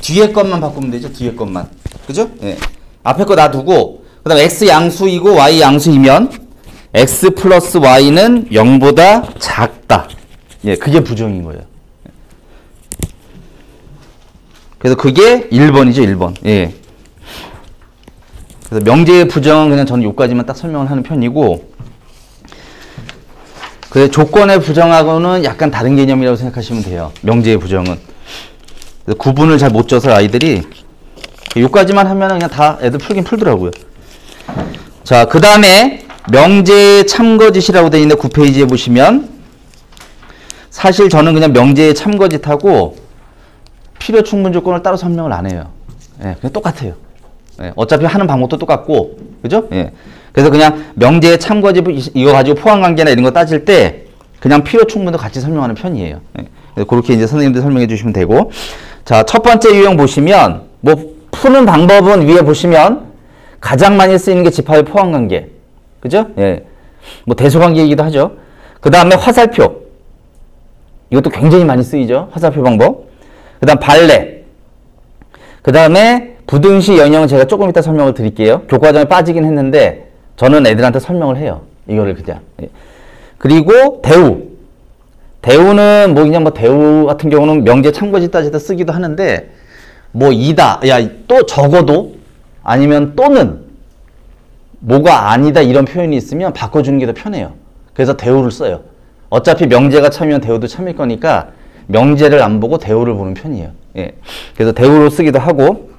뒤에 것만 바꾸면 되죠. 뒤에 것만. 그죠? 예. 앞에 거 놔두고 그 다음 x 양수이고 y 양수이면 x 플러스 y는 0보다 작다. 예, 그게 부정인 거예요. 그래서 그게 1번이죠. 1번. 예. 그래서 명제의 부정은 그냥 저는 여기까지만 딱 설명을 하는 편이고, 그 조건의 부정하고는 약간 다른 개념이라고 생각하시면 돼요. 명제의 부정은. 그래서 구분을 잘 못 져서 아이들이 여기까지만 하면은 그냥 다 애들 풀긴 풀더라고요. 자, 그 다음에 명제의 참거짓이라고 되어 있는데 9페이지에 보시면, 사실 저는 그냥 명제의 참거짓하고 필요 충분 조건을 따로 설명을 안 해요. 예, 그냥 똑같아요. 예, 어차피 하는 방법도 똑같고, 그죠? 예. 그래서 그냥 명제의 참거짓 이거 가지고 포함관계나 이런 거 따질 때 그냥 필요 충분도 같이 설명하는 편이에요. 예. 그래서 그렇게 이제 선생님들 설명해 주시면 되고, 자, 첫 번째 유형 보시면, 뭐 푸는 방법은 위에 보시면 가장 많이 쓰이는 게 집합의 포함관계, 그죠? 예. 뭐 대소관계이기도 하죠. 그 다음에 화살표, 이것도 굉장히 많이 쓰이죠. 화살표 방법. 그 다음 발레. 그 다음에 부등식 연형 제가 조금 이따 설명을 드릴게요. 교과정에 빠지긴 했는데 저는 애들한테 설명을 해요. 이거를 그냥. 그리고 대우. 대우는 뭐 그냥 뭐 대우 같은 경우는 명제 참고짓 따질 때 쓰기도 하는데, 뭐 이다, 야 또 적어도, 아니면 또는 뭐가 아니다 이런 표현이 있으면 바꿔주는 게 더 편해요. 그래서 대우를 써요. 어차피 명제가 참이면 대우도 참일 거니까 명제를 안 보고 대우를 보는 편이에요. 예. 그래서 대우로 쓰기도 하고.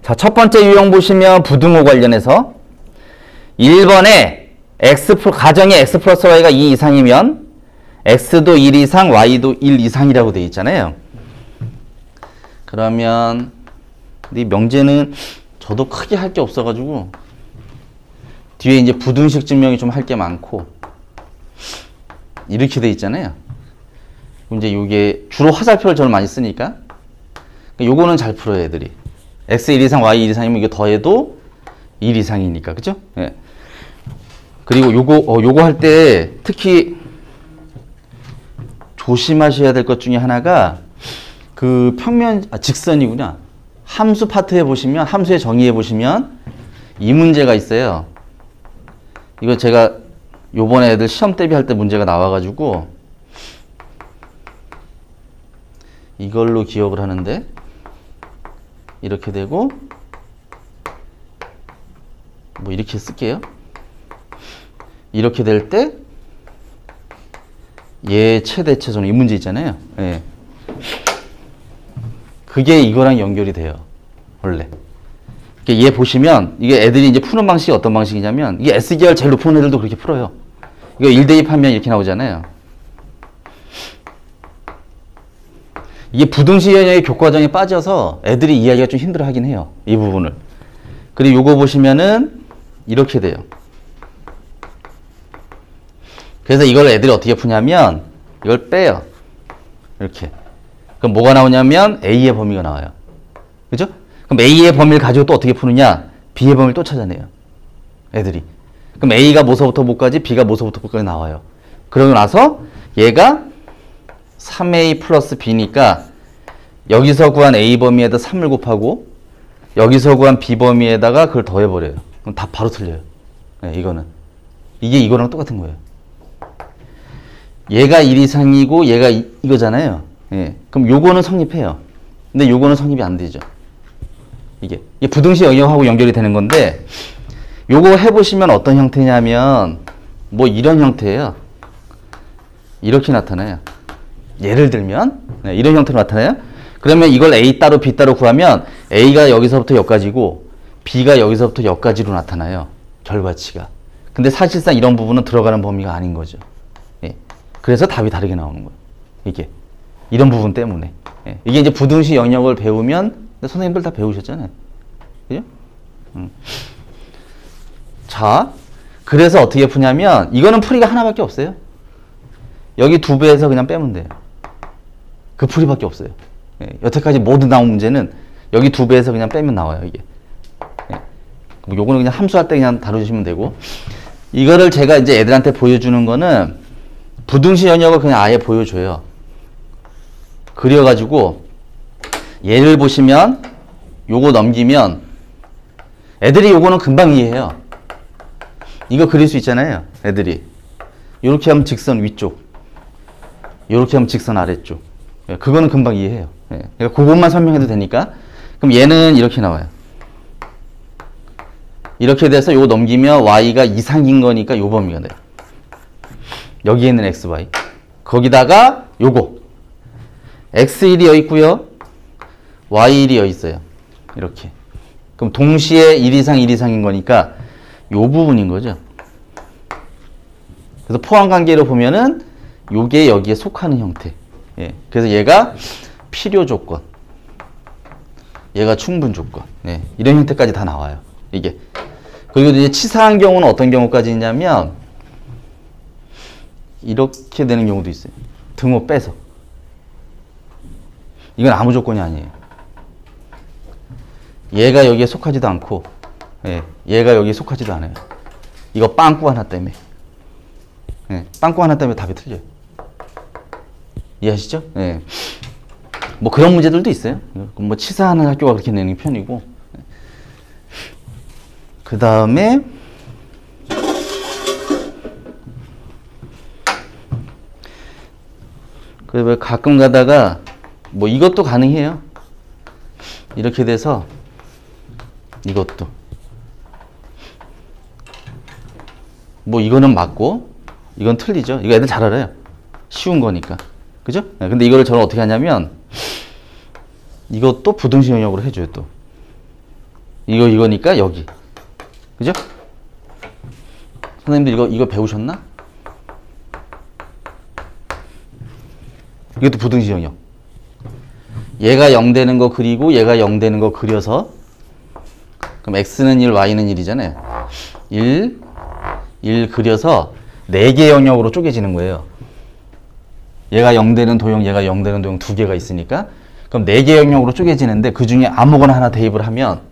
자, 첫 번째 유형 보시면 부등호 관련해서 1번에 가정의 x 플러스 y가 2 이상이면 x도 1 이상, y도 1 이상이라고 되어 있잖아요. 그러면 이 명제는 저도 크게 할 게 없어가지고 뒤에 이제 부등식 증명이 좀 할 게 많고 이렇게 돼 있잖아요. 이제 요게 주로 화살표를 저는 많이 쓰니까 요거는 잘 풀어요, 애들이. x 1 이상, y 1 이상이면 이거 더해도 1 이상이니까, 그죠? 예. 그리고 요거 할 때 특히 조심하셔야 될 것 중에 하나가 그 직선이구나. 함수 파트에 보시면, 함수의 정의에 보시면 이 문제가 있어요. 이거 제가 요번에 애들 시험 대비할 때 문제가 나와가지고 이걸로 기억을 하는데, 이렇게 되고 뭐 이렇게 쓸게요. 이렇게 될 때 얘 최대체선 이 문제 있잖아요. 예. 그게 이거랑 연결이 돼요, 원래. 얘 보시면 이게 애들이 이제 푸는 방식이 어떤 방식이냐면, 이게 S계열 제일 높은 애들도 그렇게 풀어요. 이거 1대입하면 이렇게 나오잖아요. 이게 부등식 연형의 교과정에 빠져서 애들이 이해하기가 좀 힘들어 하긴 해요, 이 부분을. 그리고 요거 보시면은 이렇게 돼요. 그래서 이걸 애들이 어떻게 푸냐면 이걸 빼요. 이렇게. 그럼 뭐가 나오냐면 A의 범위가 나와요. 그죠? 그럼 A의 범위를 가지고 또 어떻게 푸느냐? B의 범위를 또 찾아내요, 애들이. 그럼 A가 뭐서부터 뭐까지, B가 뭐서부터 뭐까지 나와요. 그러고 나서 얘가 3A 플러스 B니까 여기서 구한 A 범위에다 3을 곱하고 여기서 구한 B 범위에다가 그걸 더해버려요. 그럼 다 바로 틀려요. 네, 이거는. 이게 이거랑 똑같은 거예요. 얘가 1 이상이고 얘가 이거잖아요. 예. 그럼 요거는 성립해요. 근데 요거는 성립이 안 되죠. 이게 부등식 영역하고 연결이 되는 건데, 요거 해보시면 어떤 형태냐면 뭐 이런 형태예요. 이렇게 나타나요. 예를 들면 네, 이런 형태로 나타나요. 그러면 이걸 A 따로 B 따로 구하면 A가 여기서부터 여기까지고 B가 여기서부터 여기까지로 나타나요, 결과치가. 근데 사실상 이런 부분은 들어가는 범위가 아닌 거죠. 예. 그래서 답이 다르게 나오는 거예요, 이게. 이런 부분 때문에. 예. 이게 이제 부등식 영역을 배우면, 선생님들 다 배우셨잖아요, 그죠? 자, 그래서 어떻게 푸냐면 이거는 풀이가 하나밖에 없어요. 여기 2배에서 그냥 빼면 돼요. 그 풀이밖에 없어요. 예. 여태까지 모두 나온 문제는 여기 2배에서 그냥 빼면 나와요, 이게. 예. 요거는 그냥 함수할 때 그냥 다루시면 되고, 이거를 제가 이제 애들한테 보여주는 거는 부등식 영역을 그냥 아예 보여줘요. 그려가지고 얘를 보시면 요거 넘기면 애들이 요거는 금방 이해해요. 이거 그릴 수 있잖아요. 애들이 요렇게 하면 직선 위쪽, 요렇게 하면 직선 아래쪽. 그거는 금방 이해해요. 그러니까 그것만 설명해도 되니까. 그럼 얘는 이렇게 나와요. 이렇게 돼서 요거 넘기면 y가 이상인 거니까 요 범위가 돼요. 여기에 있는 xy. 거기다가 요거 x1이 여기 있고요. y1이 여기 있어요. 이렇게. 그럼 동시에 1 이상 1 이상인 거니까 요 부분인 거죠. 그래서 포함관계로 보면은 요게 여기에 속하는 형태. 예. 그래서 얘가 필요 조건, 얘가 충분 조건. 예. 이런 형태까지 다 나와요. 이게. 그리고 이제 치사한 경우는 어떤 경우까지 있냐면 이렇게 되는 경우도 있어요. 등호 빼서. 이건 아무 조건이 아니에요. 얘가 여기에 속하지도 않고, 예, 얘가 여기에 속하지도 않아요. 이거 빵꾸 하나 때문에. 예, 빵꾸 하나 때문에 답이 틀려요. 이해하시죠? 예. 뭐 그런 문제들도 있어요. 뭐 치사하는 학교가 그렇게 내는 편이고. 그 다음에 그 가끔 가다가 뭐 이것도 가능해요. 이렇게 돼서 이것도 뭐 이거는 맞고 이건 틀리죠. 이거 애들 잘 알아요. 쉬운 거니까. 그죠? 근데 이거를 저는 어떻게 하냐면 이것도 부등식 영역으로 해줘요. 또 이거니까 여기. 그죠? 선생님들 이거 배우셨나? 이것도 부등식 영역. 얘가 0 되는 거 그리고 얘가 0 되는 거 그려서 그럼 x는 1, y는 1이잖아요. 1 그려서 4개 영역으로 쪼개지는 거예요. 얘가 0 되는 도형, 얘가 0 되는 도형 2개가 있으니까 그럼 4개 영역으로 쪼개지는데 그 중에 아무거나 하나 대입을 하면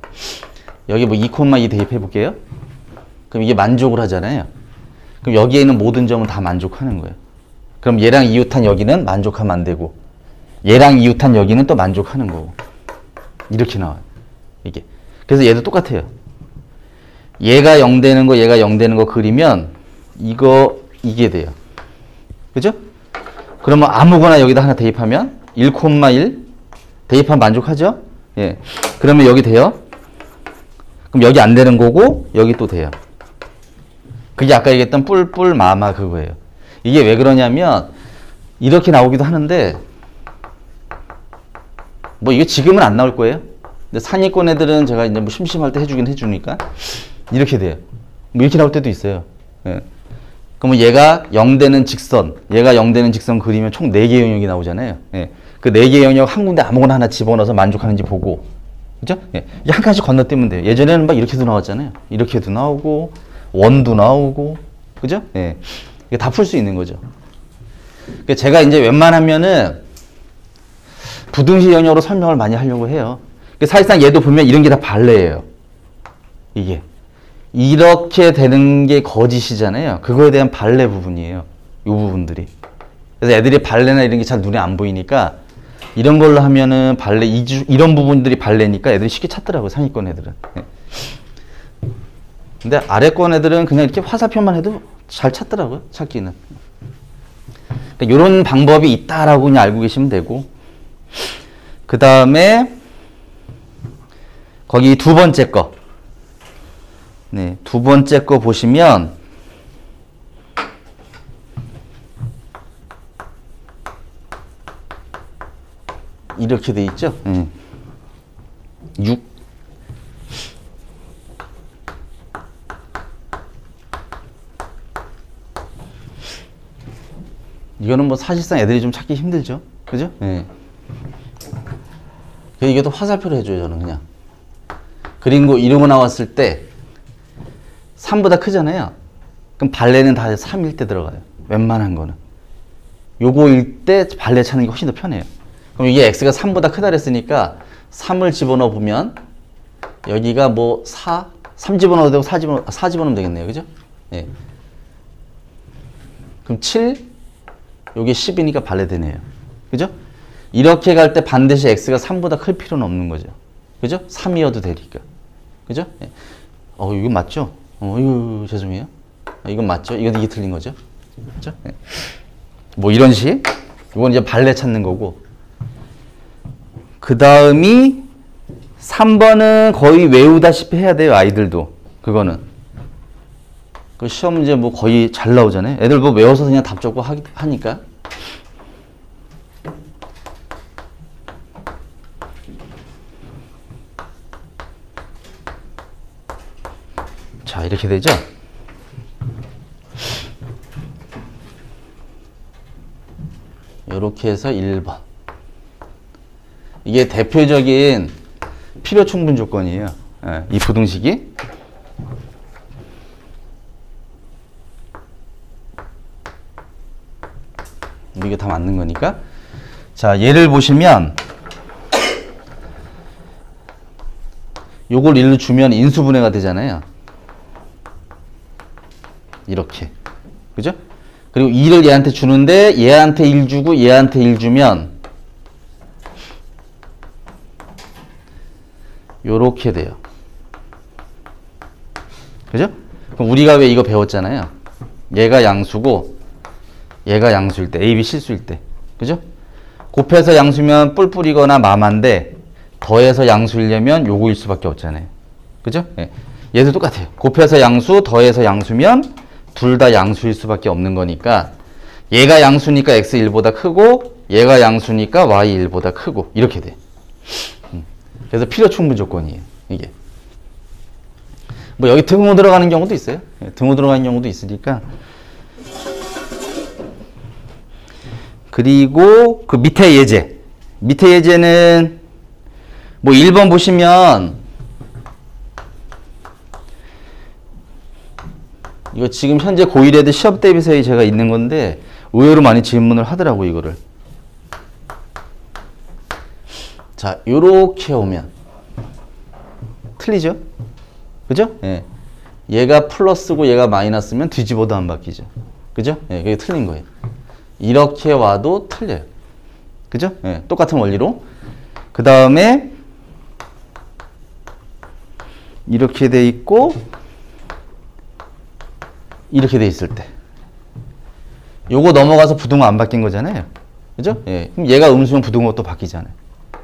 여기 뭐 2,2 대입해 볼게요. 그럼 이게 만족을 하잖아요. 그럼 여기에 있는 모든 점은 다 만족하는 거예요. 그럼 얘랑 이웃한 여기는 만족하면 안 되고 얘랑 이웃한 여기는 또 만족하는 거고 이렇게 나와요. 이게. 그래서 얘도 똑같아요. 얘가 0 되는 거 얘가 0 되는 거 그리면 이게 돼요. 그죠? 그러면 아무거나 여기다 하나 대입하면 1,1 대입하면 만족하죠? 예. 그러면 여기 돼요. 그럼 여기 안 되는 거고 여기 또 돼요. 그게 아까 얘기했던 뿔뿔 마마 그거예요. 이게 왜 그러냐면 이렇게 나오기도 하는데 뭐 이게 지금은 안 나올 거예요. 근데 상위권 애들은 제가 이제 뭐 심심할 때 해주긴 해주니까 이렇게 돼요. 뭐 이렇게 나올 때도 있어요. 예. 그러면 얘가 0 되는 직선, 얘가 0 되는 직선 그리면 총 4개 영역이 나오잖아요. 예. 그 4개 영역 한 군데 아무거나 하나 집어넣어서 만족하는지 보고, 그죠? 예. 한 칸씩 건너뛰면 돼요. 예전에는 막 이렇게도 나왔잖아요. 이렇게도 나오고, 원도 나오고, 그죠? 예. 이게 다 풀 수 있는 거죠. 그러니까 제가 이제 웬만하면은 부등식 영역으로 설명을 많이 하려고 해요. 그러니까 사실상 얘도 보면 이런 게 다 발레예요. 이게. 이렇게 되는 게 거짓이잖아요. 그거에 대한 발레 부분이에요. 이 부분들이. 그래서 애들이 발레나 이런 게 잘 눈에 안 보이니까 이런 걸로 하면은 발레, 이런 부분들이 발레니까 애들이 쉽게 찾더라고요. 상위권 애들은. 근데 아래권 애들은 그냥 이렇게 화살표만 해도 잘 찾더라고요. 찾기는. 그러니까 이런 방법이 있다라고 그냥 알고 계시면 되고. 그 다음에 거기 두 번째 거. 네, 두 번째 거 보시면 이렇게 돼 있죠. 6. 이거는 뭐 사실상 애들이 좀 찾기 힘들죠. 그죠? 네. 이게 또 화살표로 해줘요, 저는 그냥. 그린 거 이러고 나왔을 때 3보다 크잖아요. 그럼 발레는 다 3일 때 들어가요. 웬만한 거는. 요거일 때 발레 찾는 게 훨씬 더 편해요. 그럼 이게 x가 3보다 크다 그랬으니까 3을 집어넣어 보면 여기가 뭐 3 집어넣어도 되고 4 집어넣으면 되겠네요. 그죠? 예. 그럼 7, 요게 10이니까 발레 되네요. 그죠? 이렇게 갈 때 반드시 x가 3보다 클 필요는 없는 거죠. 그죠? 3이어도 되니까. 그죠? 예. 이건 맞죠? 이거 죄송해요. 이건 맞죠? 이게 틀린 거죠? 그죠? 예. 뭐 이런 식. 이건 이제 발레 찾는 거고. 그 다음이 3번은 거의 외우다시피 해야 돼요, 아이들도. 그거는. 그 시험 문제 뭐 거의 잘 나오잖아요. 애들 뭐 외워서 그냥 답 적고 하니까. 자, 이렇게 되죠? 이렇게 해서 1번. 이게 대표적인 필요 충분 조건이에요. 예, 이 부등식이. 이게 다 맞는 거니까. 자, 예를 보시면 요걸 1로 주면 인수분해가 되잖아요. 이렇게. 그죠? 그리고 2를 얘한테 주는데 얘한테 1 주고 얘한테 1 주면 요렇게 돼요. 그죠? 그럼 우리가 왜 이거 배웠잖아요. 얘가 양수고 얘가 양수일 때, A, B 실수일 때. 그죠? 곱해서 양수면 뿔뿔이거나 마마인데 더해서 양수이려면 요거일 수밖에 없잖아요. 그죠? 예. 얘도 똑같아요. 곱해서 양수, 더해서 양수면 둘 다 양수일 수밖에 없는 거니까 얘가 양수니까 x1보다 크고 얘가 양수니까 y1보다 크고 이렇게 돼. 그래서 필요 충분 조건이에요. 이게. 뭐 여기 등호 들어가는 경우도 있어요. 등호 들어가는 경우도 있으니까. 그리고 그 밑에 예제. 밑에 예제는 뭐 1번 보시면 이거 지금 현재 고1 애들 시험 대비서에 제가 있는 건데 의외로 많이 질문을 하더라고 이거를. 자, 요렇게 오면 틀리죠? 그죠? 예. 얘가 플러스고 얘가 마이너스면 뒤집어도 안 바뀌죠. 그죠? 예, 그게 틀린 거예요. 이렇게 와도 틀려요. 그죠? 예, 똑같은 원리로. 그 다음에 이렇게 돼 있고 이렇게 돼 있을 때 요거 넘어가서 부등호 안 바뀐 거잖아요. 그죠? 예. 그럼 얘가 음수면 부등호가 또 바뀌잖아요.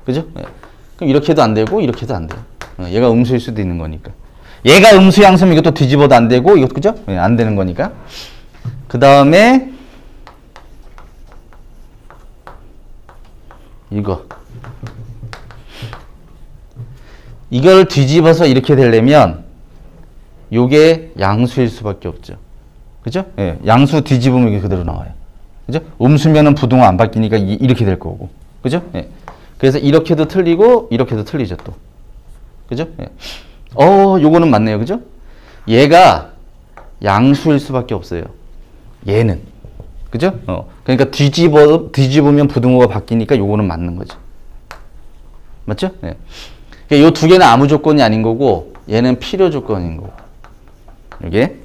그죠? 예. 그럼 이렇게 해도 안 되고 이렇게 해도 안 돼요. 얘가 음수일 수도 있는 거니까. 얘가 음수 양수면 이것도 뒤집어도 안 되고 이것 그죠? 예, 안 되는 거니까. 그 다음에 이걸 뒤집어서 이렇게 되려면 요게 양수일 수밖에 없죠. 그죠? 예, 양수 뒤집으면 이게 그대로 나와요. 그죠? 음수면은 부등호 안 바뀌니까 이렇게 될 거고. 그죠? 예. 그래서 이렇게도 틀리고 이렇게도 틀리죠 또. 그죠? 예. 요거는 맞네요. 그죠? 얘가 양수일 수밖에 없어요. 얘는. 그죠? 그러니까 뒤집으면 부등호가 바뀌니까 요거는 맞는 거죠. 맞죠? 예. 그러니까 요 두 개는 아무 조건이 아닌 거고 얘는 필요 조건인 거고. 이게.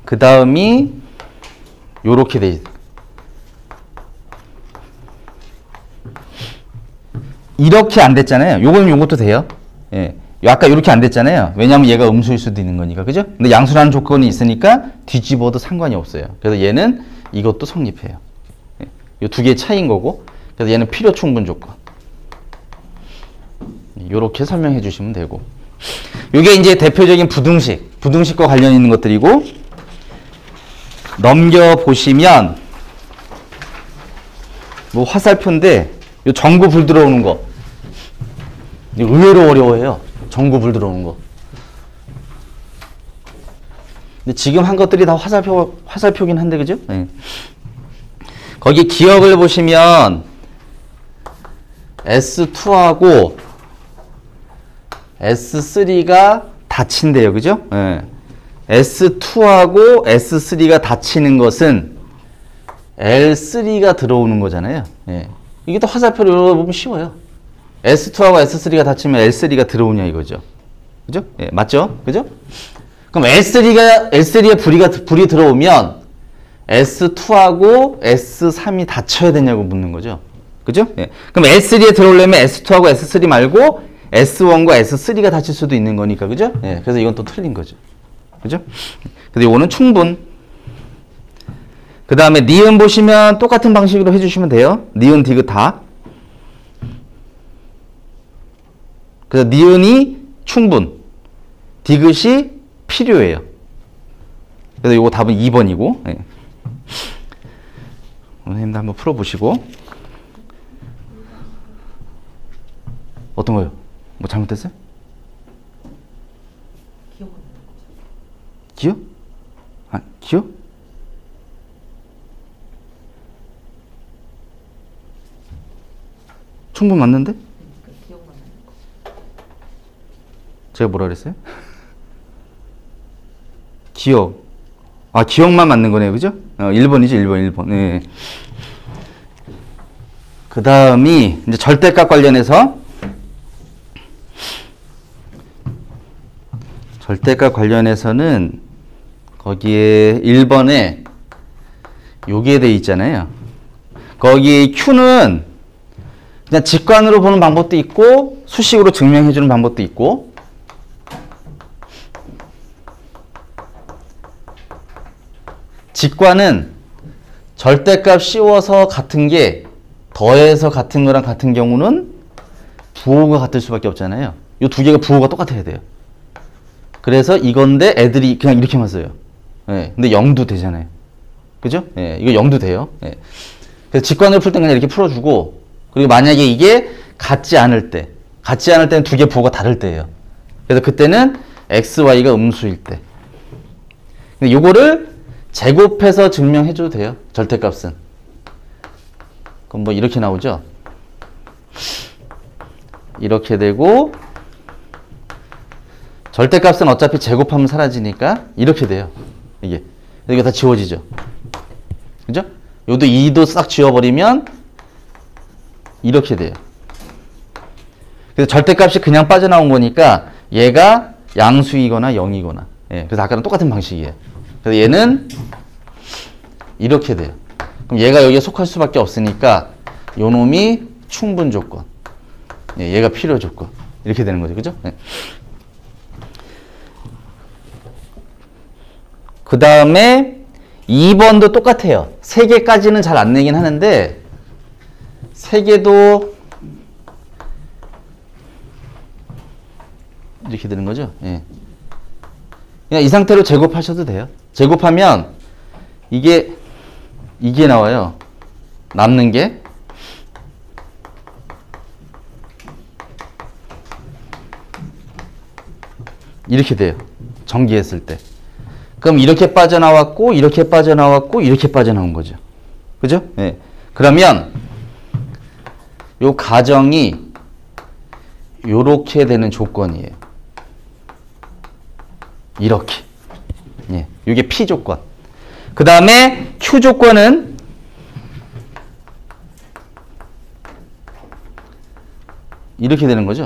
그 다음이 요렇게 돼 있어요. 이렇게 안 됐잖아요. 요거는 요것도 돼요. 예. 아까 이렇게 안 됐잖아요. 왜냐하면 얘가 음수일 수도 있는 거니까. 그죠? 근데 양수라는 조건이 있으니까 뒤집어도 상관이 없어요. 그래서 얘는 이것도 성립해요. 예. 이 두 개의 차이인 거고. 그래서 얘는 필요 충분 조건. 요렇게 설명해 주시면 되고. 요게 이제 대표적인 부등식과 관련 있는 것들이고, 넘겨보시면, 뭐 화살표인데, 요 전구 불 들어오는 거. 의외로 어려워해요. 전구 불 들어오는 거. 근데 지금 한 것들이 다 화살표긴 한데, 그죠? 네. 거기 기억을 보시면, S2하고 S3가 닫힌대요. 그죠? 네. S2하고 S3가 닫히는 것은 L3가 들어오는 거잖아요. 네. 이게 또 화살표로 열어보면 쉬워요. S2하고 S3가 닫히면 L3가 들어오냐 이거죠. 그죠? 예, 맞죠? 그죠? 그럼 L3에 불이 들어오면 S2하고 S3이 닫혀야 되냐고 묻는 거죠. 그죠? 예. 그럼 S3에 들어오려면 S2하고 S3 말고 S1과 S3가 닫힐 수도 있는 거니까, 그죠? 예. 그래서 이건 또 틀린 거죠. 그죠? 그래서 이거는 충분. 그 다음에 니은 보시면 똑같은 방식으로 해주시면 돼요. 니은, 디귿 다. 그래서 니은이 충분, 디귿이 필요해요. 그래서 이거 답은 2번이고. 예. 선생님도 한번 풀어보시고. 어떤 거요? 뭐 잘못됐어요? 기억? 아, 기억? 충분 맞는데? 제가 뭐라 그랬어요? 기억. 아, 기억만 맞는 거네요. 그죠? 1번이죠, 1번. 네. 그 다음이, 이제 절대값 관련해서. 절대값 관련해서는, 거기에 1번에 요게 돼 있잖아요. 거기 Q는 그냥 직관으로 보는 방법도 있고, 수식으로 증명해주는 방법도 있고, 직관은 절대값 씌워서 같은 게 더해서 같은 거랑 같은 경우는 부호가 같을 수밖에 없잖아요. 이 두 개가 부호가 똑같아야 돼요. 그래서 이건데 애들이 그냥 이렇게만 써요. 예, 근데 0도 되잖아요. 그죠? 예, 이거 0도 돼요. 예. 그래서 직관으로 풀 땐 그냥 이렇게 풀어주고, 그리고 만약에 이게 같지 않을 때는 두 개 부호가 다를 때예요. 그래서 그때는 x, y가 음수일 때. 근데 요거를 제곱해서 증명해줘도 돼요. 절대값은. 그럼 뭐 이렇게 나오죠? 이렇게 되고, 절대값은 어차피 제곱하면 사라지니까 이렇게 돼요. 이게. 이게 다 지워지죠. 그죠? 요도 2도 싹 지워버리면 이렇게 돼요. 그래서 절대값이 그냥 빠져나온 거니까 얘가 양수이거나 0이거나. 예, 그래서 아까랑 똑같은 방식이에요. 그래서 얘는 이렇게 돼요. 그럼 얘가 여기에 속할 수밖에 없으니까 요 놈이 충분 조건. 예, 얘가 필요 조건. 이렇게 되는 거죠. 그죠? 예. 그 다음에 2번도 똑같아요. 3개까지는 잘 안 내긴 하는데 3개도 이렇게 되는 거죠. 예. 그냥 이 상태로 제곱하셔도 돼요. 제곱하면 이게 나와요. 남는 게 이렇게 돼요. 정기했을 때. 그럼 이렇게 빠져나왔고 이렇게 빠져나왔고 이렇게 빠져나온 거죠. 그죠? 네. 그러면 요 가정이 요렇게 되는 조건이에요. 이렇게. 예. 이게 P 조건. 그 다음에 Q 조건은 이렇게 되는 거죠.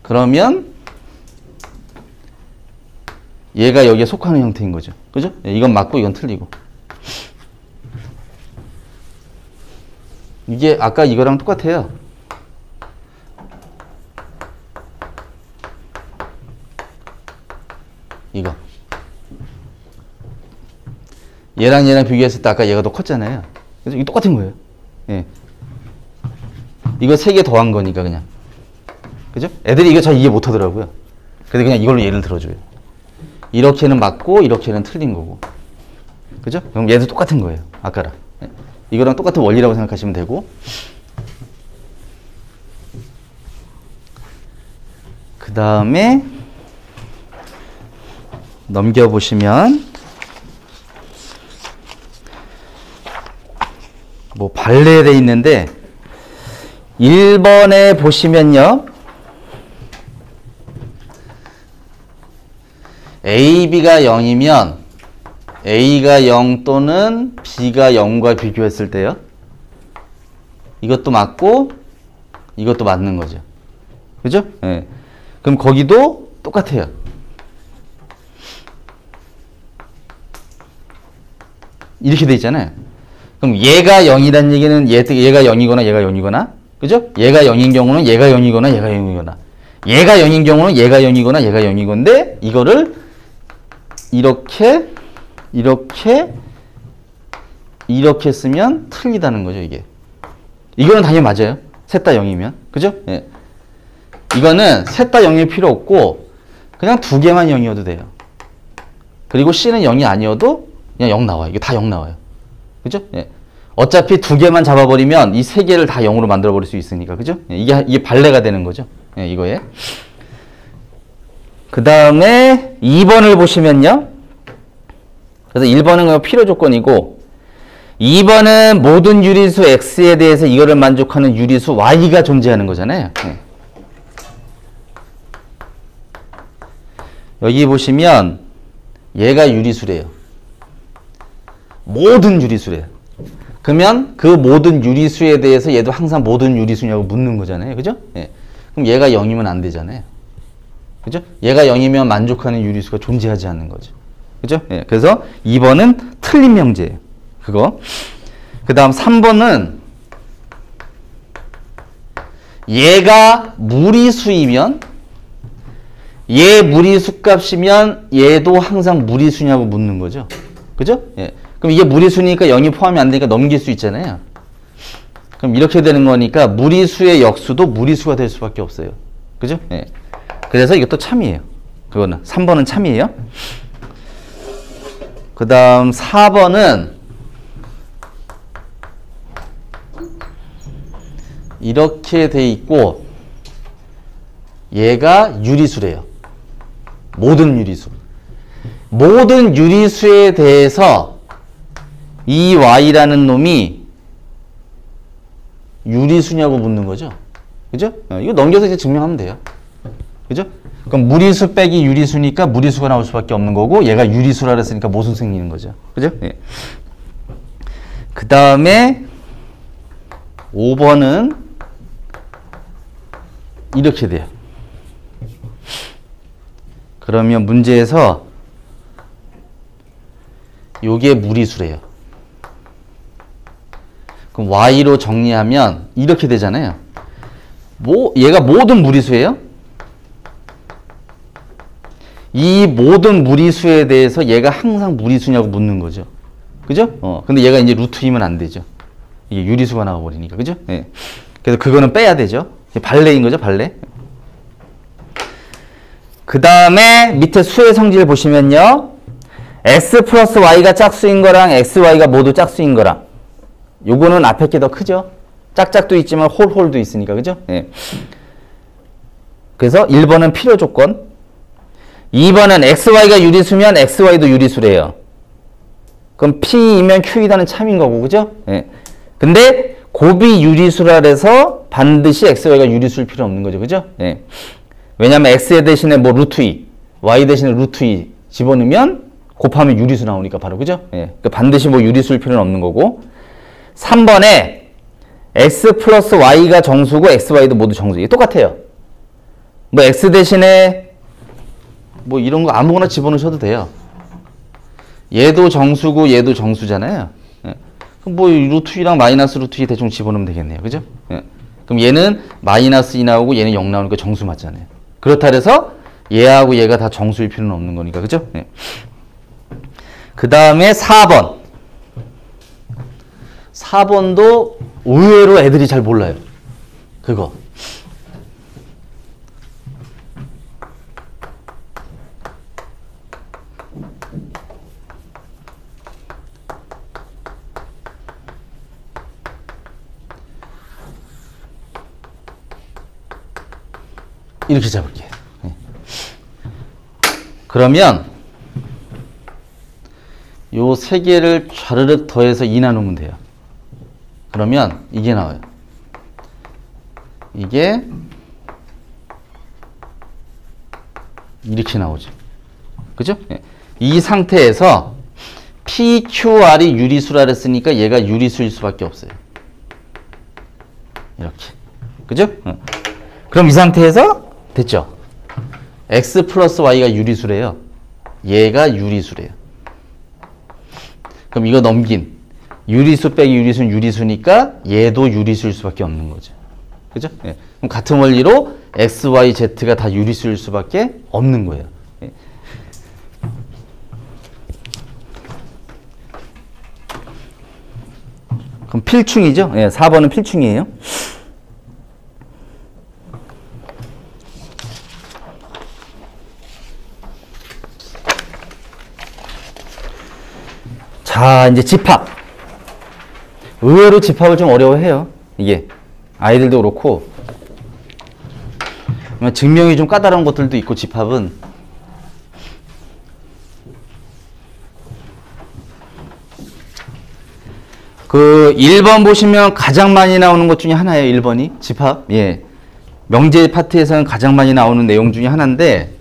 그러면 얘가 여기에 속하는 형태인 거죠. 그죠? 예, 이건 맞고 이건 틀리고. 이게 아까 이거랑 똑같아요. 이거. 얘랑 비교했을 때 아까 얘가 더 컸잖아요. 그래서 이게 똑같은 거예요. 예. 이거 3개 더한 거니까 그냥. 그죠? 애들이 이거 잘 이해 못 하더라고요. 그래서 그냥 이걸로 예를 들어줘요. 이렇게는 맞고 이렇게는 틀린 거고. 그죠? 그럼 얘도 똑같은 거예요. 아까랑. 예. 이거랑 똑같은 원리라고 생각하시면 되고. 그 다음에 넘겨보시면 뭐 발레돼 있는데 1번에 보시면요. A, B가 0이면 A가 0 또는 B가 0과 비교했을 때요. 이것도 맞고 이것도 맞는 거죠. 그죠? 예. 그럼 거기도 똑같아요. 이렇게 돼 있잖아요. 그럼 얘가 0이라는 얘기는 얘가 0이거나 얘가 0이거나, 그죠? 얘가 0인 경우는 얘가 0이거나 얘가 0이거나, 얘가 0인 경우는 얘가 0이거나 얘가 0이건데, 이거를 이렇게 쓰면 틀리다는 거죠, 이게. 이거는 당연히 맞아요. 셋 다 0이면. 그죠? 예. 이거는 셋 다 0일 필요 없고, 그냥 두 개만 0이어도 돼요. 그리고 C는 0이 아니어도 그냥 0 나와요. 이게 다 0 나와요. 그죠? 예. 어차피 두 개만 잡아버리면 이 세 개를 다 0으로 만들어버릴 수 있으니까. 그죠? 예. 이게 발레가 되는 거죠. 예, 이거에. 그 다음에 2번을 보시면요. 그래서 1번은 필요 조건이고, 2번은 모든 유리수 X에 대해서 이거를 만족하는 유리수 Y가 존재하는 거잖아요. 예. 여기 보시면 얘가 유리수래요. 모든 유리수래요. 그러면 그 모든 유리수에 대해서 얘도 항상 모든 유리수냐고 묻는 거잖아요. 그죠? 예. 그럼 얘가 0이면 안 되잖아요. 그죠? 얘가 0이면 만족하는 유리수가 존재하지 않는 거죠. 그죠? 예. 그래서 2번은 틀린 명제예요. 그거. 그 다음 3번은 얘가 무리수이면, 얘 무리수 값이면 얘도 항상 무리수냐고 묻는 거죠. 그죠? 예. 그럼 이게 무리수니까 0이 포함이 안 되니까 넘길 수 있잖아요. 그럼 이렇게 되는 거니까 무리수의 역수도 무리수가 될 수밖에 없어요. 그죠? 예. 그래서 이것도 참이에요. 그거는 3번은 참이에요. 그 다음 4번은 이렇게 돼 있고, 얘가 유리수래요. 모든 유리수. 모든 유리수에 대해서 이 Y라는 놈이 유리수냐고 묻는 거죠. 그죠? 이거 넘겨서 이제 증명하면 돼요. 그죠? 그럼 무리수 빼기 유리수니까 무리수가 나올 수밖에 없는 거고, 얘가 유리수라 그랬으니까 모순 생기는 거죠. 그죠? 예. 그 다음에 5번은 이렇게 돼요. 그러면 문제에서 요게 무리수래요. 그럼 Y로 정리하면 이렇게 되잖아요. 얘가 모든 무리수예요. 이 모든 무리수에 대해서 얘가 항상 무리수냐고 묻는 거죠. 그죠? 근데 얘가 이제 루트이면 안 되죠. 이게 유리수가 나와버리니까. 그죠? 예. 그래서 그거는 빼야 되죠. 발레인 거죠, 발레. 그 다음에 밑에 수의 성질 보시면요. x 플러스 y가 짝수인 거랑 xy가 모두 짝수인 거랑, 요거는 앞에 게 더 크죠. 짝짝도 있지만 홀홀도 있으니까. 그죠? 예. 그래서 1번은 필요 조건, 2번은 xy가 유리수면 xy도 유리수래요. 그럼 p이면 q이다는 참인 거고. 그죠? 예. 근데 곱이 유리수라 그래서 반드시 xy가 유리수일 필요 없는 거죠. 그죠? 예. 왜냐면 x 대신에 뭐 루트 2, y 대신에 루트 2 집어넣으면 곱하면 유리수 나오니까 바로. 그죠? 예. 그러니까 반드시 뭐 유리수일 필요는 없는 거고. 3번에 x 플러스 y가 정수고 xy도 모두 정수. 이게 똑같아요. 뭐 x 대신에 뭐 이런 거 아무거나 집어넣으셔도 돼요. 얘도 정수고 얘도 정수잖아요. 예. 그럼 뭐 루트 2랑 마이너스 루트 2 대충 집어넣으면 되겠네요. 그죠? 예. 그럼 얘는 마이너스 2 나오고 얘는 0 나오니까 정수 맞잖아요. 그렇다 그래서 얘하고 얘가 다 정수일 필요는 없는 거니까. 그죠? 예. 그 다음에 4번. 4번도 의외로 애들이 잘 몰라요. 그거. 이렇게 잡을게요. 네. 그러면 요 세 개를 좌르륵 더해서 2 나누면 돼요. 그러면 이게 나와요. 이게 이렇게 나오죠. 그죠? 네. 이 상태에서 PQR이 유리수라 그랬으니까 얘가 유리수일 수밖에 없어요. 이렇게. 그죠? 그럼 이 상태에서 됐죠? x 플러스 y가 유리수래요. 얘가 유리수래요. 그럼 이거 넘긴 유리수 빼기 유리수는 유리수니까 얘도 유리수일 수밖에 없는 거죠. 그죠? 예. 그럼 같은 원리로 x, y, z가 다 유리수일 수밖에 없는 거예요. 예. 그럼 필충이죠? 예, 4번은 필충이에요. 자, 이제 집합. 의외로 집합을 좀 어려워해요. 이게 아이들도 그렇고 증명이 좀 까다로운 것들도 있고 집합은 그 1번 보시면 가장 많이 나오는 것 중에 하나예요. 1번이 집합. 예. 명제 파트에서는 가장 많이 나오는 내용 중에 하나인데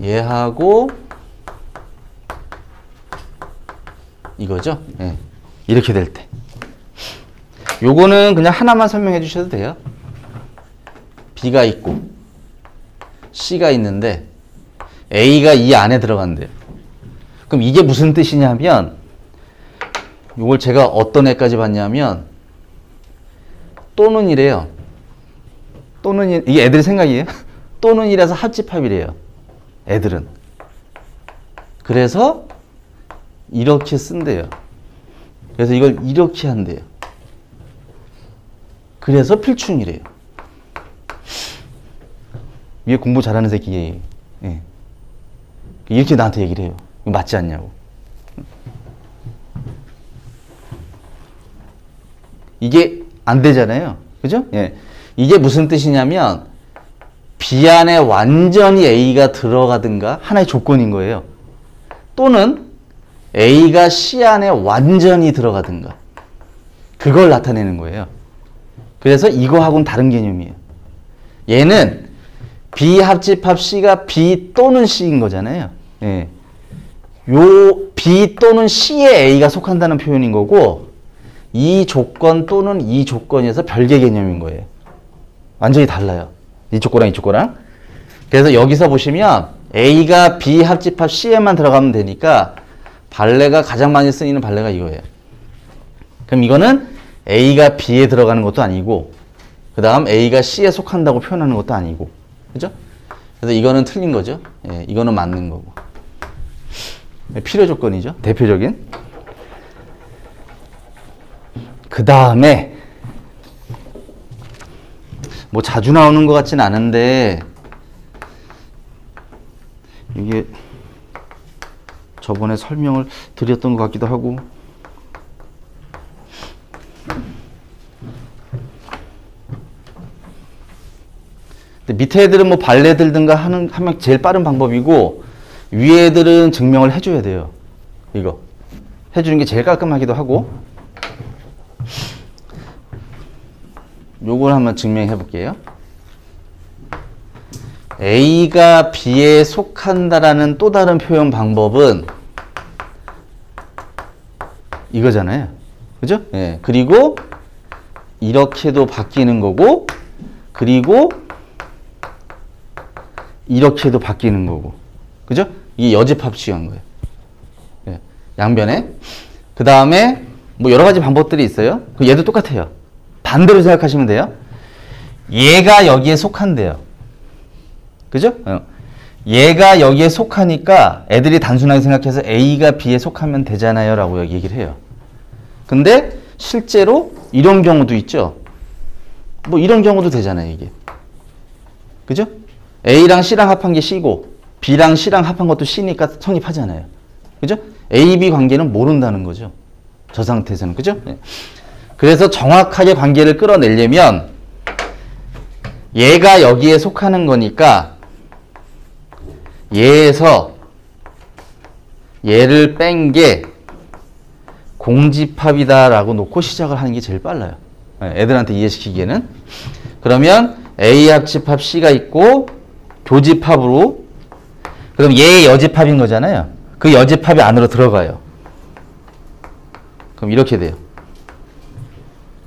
얘하고 이거죠. 예. 이렇게 될 때. 요거는 그냥 하나만 설명해 주셔도 돼요. B가 있고 C가 있는데 A가 이 안에 들어간대요. 그럼 이게 무슨 뜻이냐면 요걸 제가 어떤 애까지 봤냐면 또는 이래요. 또는 이게 애들의 생각이에요. 또는 이라서 합집합이래요. 애들은. 그래서 이렇게 쓴대요. 그래서 이걸 이렇게 한대요. 그래서 필충이래요. 위에 공부 잘하는 새끼. 예. 이렇게 나한테 얘기를 해요. 이거 맞지 않냐고. 이게 안 되잖아요. 그죠? 예. 이게 무슨 뜻이냐면 B 안에 완전히 A가 들어가든가 하나의 조건인 거예요. 또는 A가 C 안에 완전히 들어가든가. 그걸 나타내는 거예요. 그래서 이거하고는 다른 개념이에요. 얘는 B 합집합 C가 B 또는 C인 거잖아요. 예. 요 B 또는 C에 A가 속한다는 표현인 거고 이 조건 또는 이 조건에서 별개 개념인 거예요. 완전히 달라요. 이 조건랑 이 조건랑. 그래서 여기서 보시면 A가 B 합집합 C에만 들어가면 되니까 발레가 가장 많이 쓰이는 발레가 이거예요. 그럼 이거는 A가 B에 들어가는 것도 아니고 그 다음 A가 C에 속한다고 표현하는 것도 아니고 그죠? 그래서 이거는 틀린 거죠. 예, 이거는 맞는 거고. 필요 조건이죠. 대표적인. 그 다음에 뭐 자주 나오는 것 같진 않은데 이게 저번에 설명을 드렸던 것 같기도 하고 근데 밑에 애들은 뭐 발레 들든가 하면 제일 빠른 방법이고 위에 애들은 증명을 해줘야 돼요. 이거 해주는 게 제일 깔끔하기도 하고 요걸 한번 증명해 볼게요. A가 B에 속한다라는 또 다른 표현 방법은 이거잖아요. 그죠? 예. 그리고 이렇게도 바뀌는 거고 그리고 이렇게도 바뀌는 거고 그죠? 이게 여집합 취한 거예요. 예. 양변에. 그 다음에 뭐 여러 가지 방법들이 있어요. 얘도 똑같아요. 반대로 생각하시면 돼요. 얘가 여기에 속한대요. 그죠? 얘가 여기에 속하니까 애들이 단순하게 생각해서 A가 B에 속하면 되잖아요 라고 얘기를 해요. 근데 실제로 이런 경우도 있죠. 뭐 이런 경우도 되잖아요 이게. 그죠? A랑 C랑 합한 게 C고 B랑 C랑 합한 것도 C니까 성립하잖아요. 그죠? A, B 관계는 모른다는 거죠. 저 상태에서는. 그죠? 네. 그래서 정확하게 관계를 끌어내려면 얘가 여기에 속하는 거니까 얘에서 얘를 뺀 게 공집합이다 라고 놓고 시작을 하는 게 제일 빨라요. 애들한테 이해시키기에는. 그러면 A 합집합 C가 있고 교집합으로 그럼 얘의 여집합인 거잖아요. 그 여집합이 안으로 들어가요. 그럼 이렇게 돼요.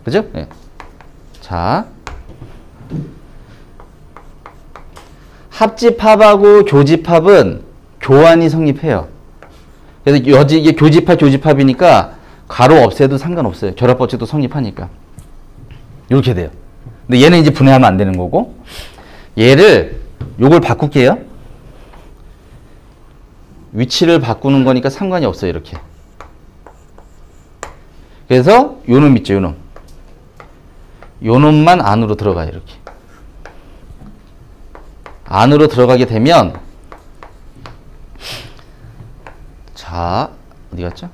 그죠? 네. 자, 합집합하고 교집합은 교환이 성립해요. 그래서 이게 교집합이니까 괄호 없애도 상관없어요. 결합법칙도 성립하니까. 이렇게 돼요. 근데 얘는 이제 분해하면 안 되는 거고, 얘를 요걸 바꿀게요. 위치를 바꾸는 거니까 상관이 없어요. 이렇게. 그래서 요놈 있죠. 요놈. 요놈만 안으로 들어가요. 이렇게. 안으로 들어가게 되면, 자, 어디 갔죠?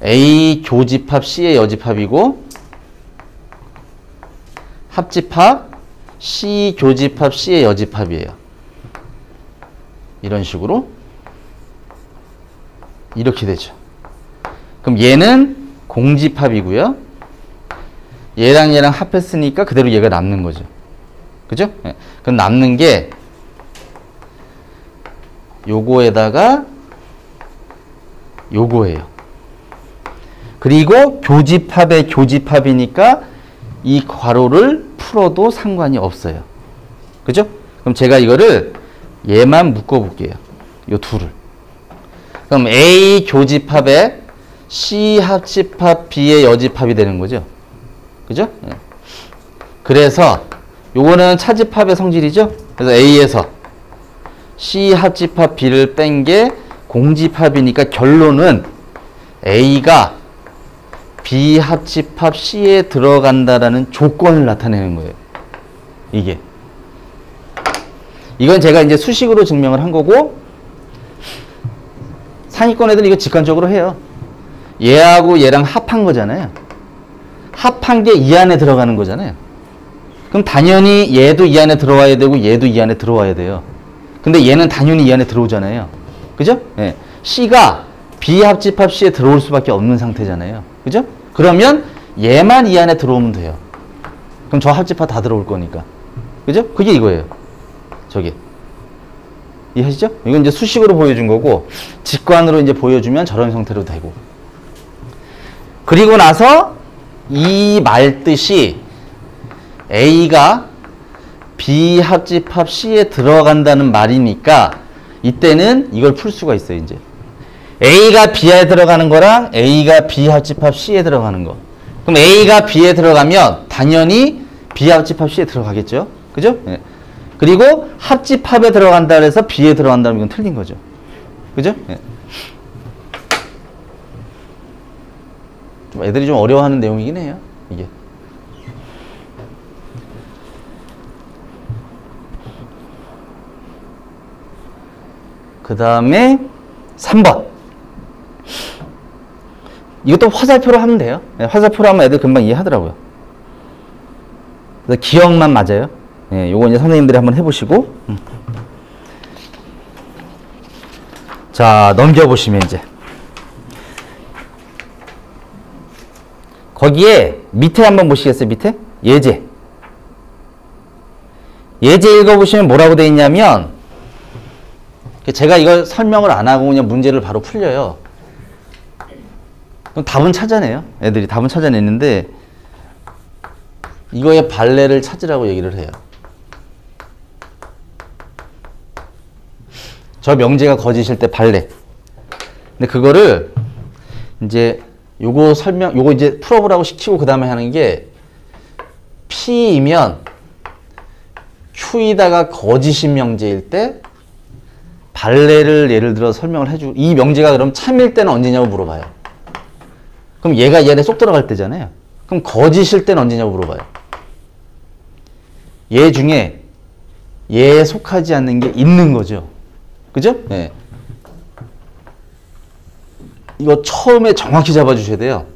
A 교집합 C의 여집합이고, 합집합 C 교집합 C의 여집합이에요. 이런 식으로 이렇게 되죠. 그럼 얘는 공집합이고요. 얘랑 얘랑 합했으니까 그대로 얘가 남는 거죠. 그죠? 네. 그럼 남는 게 요거에다가 요거예요. 그리고 교집합의 교집합이니까 이 괄호를 풀어도 상관이 없어요. 그죠? 그럼 제가 이거를 얘만 묶어 볼게요. 요 둘을. 그럼 A 교집합에 C 합집합 B의 여집합이 되는 거죠. 그죠? 네. 그래서 요거는 차집합의 성질이죠. 그래서 A에서 C 합집합 B를 뺀 게 공집합이니까 결론은 A가 B 합집합 C에 들어간다라는 조건을 나타내는 거예요. 이게. 이건 제가 이제 수식으로 증명을 한 거고, 상위권 애들 이거 직관적으로 해요. 얘하고 얘랑 합한 거잖아요. 합한 게 이 안에 들어가는 거잖아요. 그럼 당연히 얘도 이 안에 들어와야 되고 얘도 이 안에 들어와야 돼요. 근데 얘는 당연히 이 안에 들어오잖아요. 그죠? 예. C가 B 합집합 C에 들어올 수밖에 없는 상태잖아요. 그죠? 그러면 얘만 이 안에 들어오면 돼요. 그럼 저 합집합 다 들어올 거니까. 그죠? 그게 이거예요. 저게. 이해하시죠? 이건 이제 수식으로 보여준 거고, 직관으로 이제 보여주면 저런 형태로 되고. 그리고 나서 이 말뜻이 A가 B 합집합 C에 들어간다는 말이니까 이때는 이걸 풀 수가 있어요. 이제 A가 B에 들어가는 거랑 A가 B 합집합 C에 들어가는 거. 그럼 A가 B에 들어가면 당연히 B 합집합 C에 들어가겠죠. 그죠? 네. 그리고 합집합에 들어간다 그래서 B에 들어간다면 이건 틀린 거죠. 그죠? 네. 좀 애들이 좀 어려워하는 내용이긴 해요. 이게. 그 다음에 3번. 이것도 화살표로 하면 돼요. 네, 화살표로 하면 애들 금방 이해하더라고요. 그래서 기억만 맞아요. 네, 요거 이제 선생님들이 한번 해보시고. 자, 넘겨보시면 이제. 거기에 밑에 한번 보시겠어요? 밑에? 예제. 예제 읽어보시면 뭐라고 돼 있냐면, 제가 이걸 설명을 안 하고 그냥 문제를 바로 풀려요. 그럼 답은 찾아내요. 애들이 답은 찾아내는데, 이거의 발레를 찾으라고 얘기를 해요. 저 명제가 거짓일 때 발레. 근데 그거를 이제 요거 이제 풀어보라고 시키고 그 다음에 하는 게, P이면 Q이다가 거짓인 명제일 때 발레를 예를 들어 설명을 해주고, 이 명제가 그럼 참일 때는 언제냐고 물어봐요. 그럼 얘가 얘네 쏙 들어갈 때잖아요. 그럼 거짓일 때는 언제냐고 물어봐요. 얘 중에 얘에 속하지 않는 게 있는 거죠. 그죠? 네. 이거 처음에 정확히 잡아주셔야 돼요.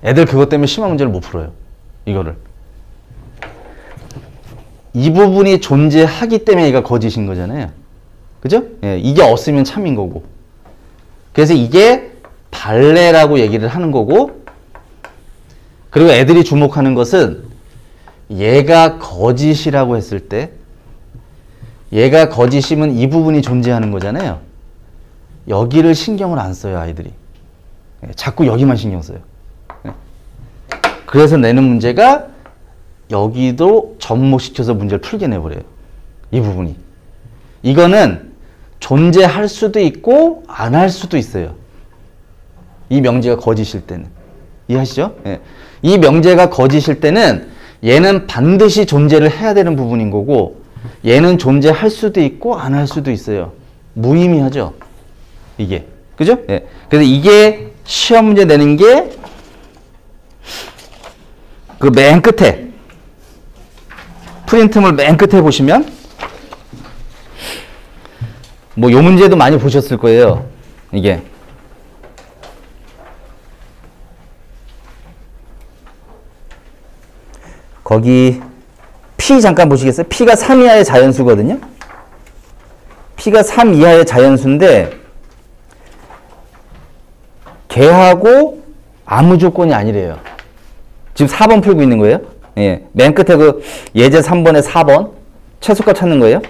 애들 그것 때문에 심화 문제를 못 풀어요. 이거를. 이 부분이 존재하기 때문에 얘가 거짓인 거잖아요. 그죠? 예, 이게 없으면 참인 거고. 그래서 이게 발레라고 얘기를 하는 거고, 그리고 애들이 주목하는 것은 얘가 거짓이라고 했을 때, 얘가 거짓이면 이 부분이 존재하는 거잖아요. 여기를 신경을 안 써요, 아이들이. 자꾸 여기만 신경 써요. 그래서 내는 문제가 여기도 접목시켜서 문제를 풀게 내버려요. 이 부분이. 이거는 존재할 수도 있고 안 할 수도 있어요. 이 명제가 거짓일 때는. 이해하시죠? 예. 이 명제가 거짓일 때는 얘는 반드시 존재를 해야 되는 부분인 거고 얘는 존재할 수도 있고 안 할 수도 있어요. 무의미하죠? 이게. 그죠? 예. 그래서 이게 시험 문제 내는 게 그 맨 끝에 프린트물 맨 끝에 보시면 뭐 요 문제도 많이 보셨을 거예요. 이게 거기 P 잠깐 보시겠어요? P가 3 이하의 자연수거든요. P가 3 이하의 자연수인데 걔하고 아무 조건이 아니래요. 지금 4번 풀고 있는 거예요. 예. 맨 끝에 그 예제 3번에 4번 최소값 찾는 거예요.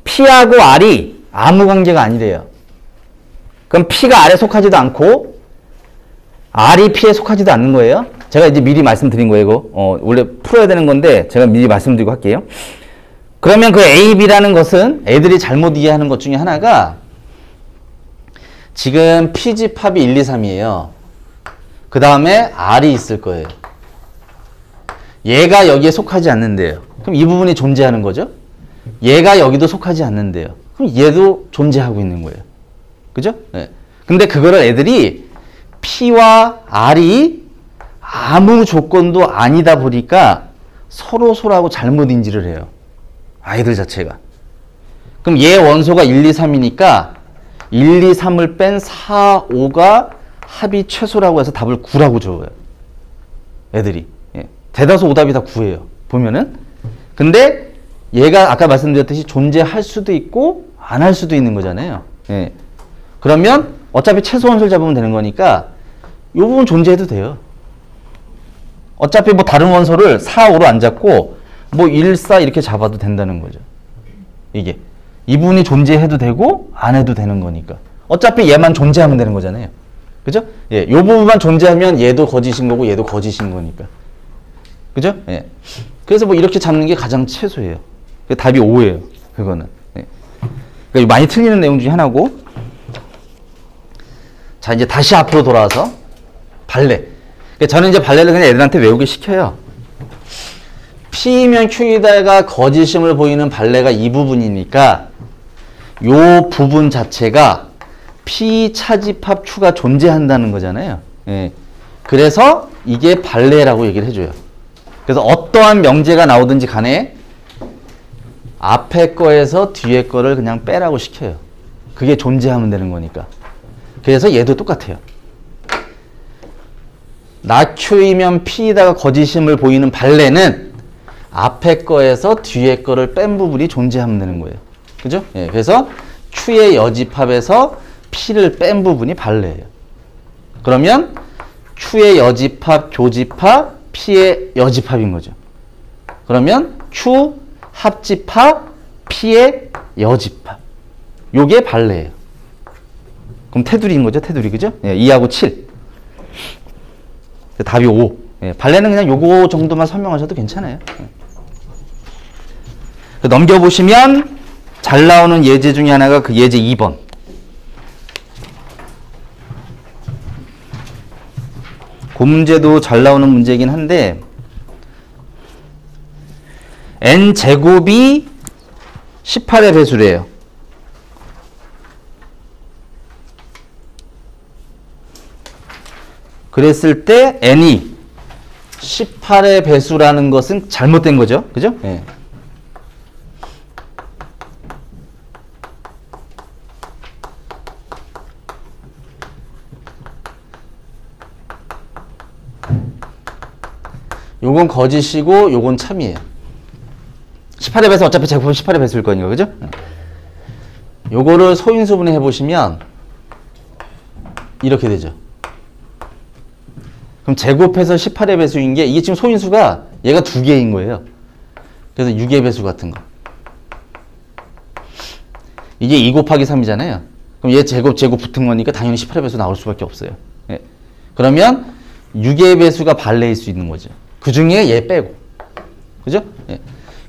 P하고 R이 아무 관계가 아니래요. 그럼 P가 R에 속하지도 않고 R이 P에 속하지도 않는 거예요. 제가 이제 미리 말씀드린 거예요. 이거 원래 풀어야 되는 건데 제가 미리 말씀드리고 할게요. 그러면 그 A, B라는 것은 애들이 잘못 이해하는 것 중에 하나가 지금 P 집합이 1, 2, 3이에요. 그 다음에 R이 있을 거예요. 얘가 여기에 속하지 않는데요. 그럼 이 부분이 존재하는 거죠. 얘가 여기도 속하지 않는데요. 그럼 얘도 존재하고 있는 거예요. 그죠? 네. 근데 그거를 애들이 P와 R이 아무 조건도 아니다 보니까 서로서로하고 잘못 인지를 해요. 아이들 자체가. 그럼 얘 원소가 1, 2, 3이니까 1, 2, 3을 뺀 4, 5가 합이 최소라고 해서 답을 9라고 적어요. 애들이. 예. 대다수 오답이 다 9예요. 보면은. 근데 얘가 아까 말씀드렸듯이 존재할 수도 있고 안 할 수도 있는 거잖아요. 예. 그러면 어차피 최소 원소를 잡으면 되는 거니까 이 부분 존재해도 돼요. 어차피 뭐 다른 원소를 4, 5로 안 잡고 뭐 1, 4 이렇게 잡아도 된다는 거죠. 이게. 이 부분이 존재해도 되고 안 해도 되는 거니까. 어차피 얘만 존재하면 되는 거잖아요. 그죠? 예. 요 부분만 존재하면 얘도 거짓인 거고 얘도 거짓인 거니까. 그죠? 예. 그래서 뭐 이렇게 잡는 게 가장 최소예요. 답이 5예요. 그거는. 예. 그러니까 많이 틀리는 내용 중에 하나고. 자, 이제 다시 앞으로 돌아와서 발레. 그러니까 저는 이제 발레를 그냥 애들한테 외우게 시켜요. P면 Q이다가 거짓임을 보이는 발레가 이 부분이니까 요 부분 자체가 P 차집합 Q가 존재한다는 거잖아요. 예. 그래서 이게 발레라고 얘기를 해줘요. 그래서 어떠한 명제가 나오든지 간에 앞에 거에서 뒤에 거를 그냥 빼라고 시켜요. 그게 존재하면 되는 거니까. 그래서 얘도 똑같아요. 나Q이면 P에다가 거짓임을 보이는 발레는 앞에 거에서 뒤에 거를 뺀 부분이 존재하면 되는 거예요. 그죠? 예, 그래서 Q의 여집합에서 P를 뺀 부분이 발레예요. 그러면 Q의 여집합, 교집합, P의 여집합인 거죠. 그러면 Q 합집합, P의 여집합. 요게 발레예요. 그럼 테두리인 거죠, 테두리. 그죠? 예, 2하고 7. 답이 5. 예, 발레는 그냥 요거 정도만 설명하셔도 괜찮아요. 예. 넘겨보시면 잘 나오는 예제 중에 하나가 그 예제 2번. 그 문제도 잘 나오는 문제이긴 한데 n제곱이 18의 배수래요. 그랬을 때 n이 18의 배수라는 것은 잘못된 거죠. 그죠? 예. 요건 거짓이고 요건 참이에요. 18의 배수 어차피 제곱은 18의 배수일 거니까. 그죠? 요거를 소인수분해 해보시면 이렇게 되죠. 그럼 제곱해서 18의 배수인 게 이게 지금 소인수가 얘가 2개인 거예요. 그래서 6의 배수 같은 거. 이게 2 곱하기 3이잖아요. 그럼 얘 제곱 붙은 거니까 당연히 18의 배수 나올 수밖에 없어요. 예. 그러면 6의 배수가 발레일 수 있는 거죠. 그 중에 얘 빼고. 그죠? 예.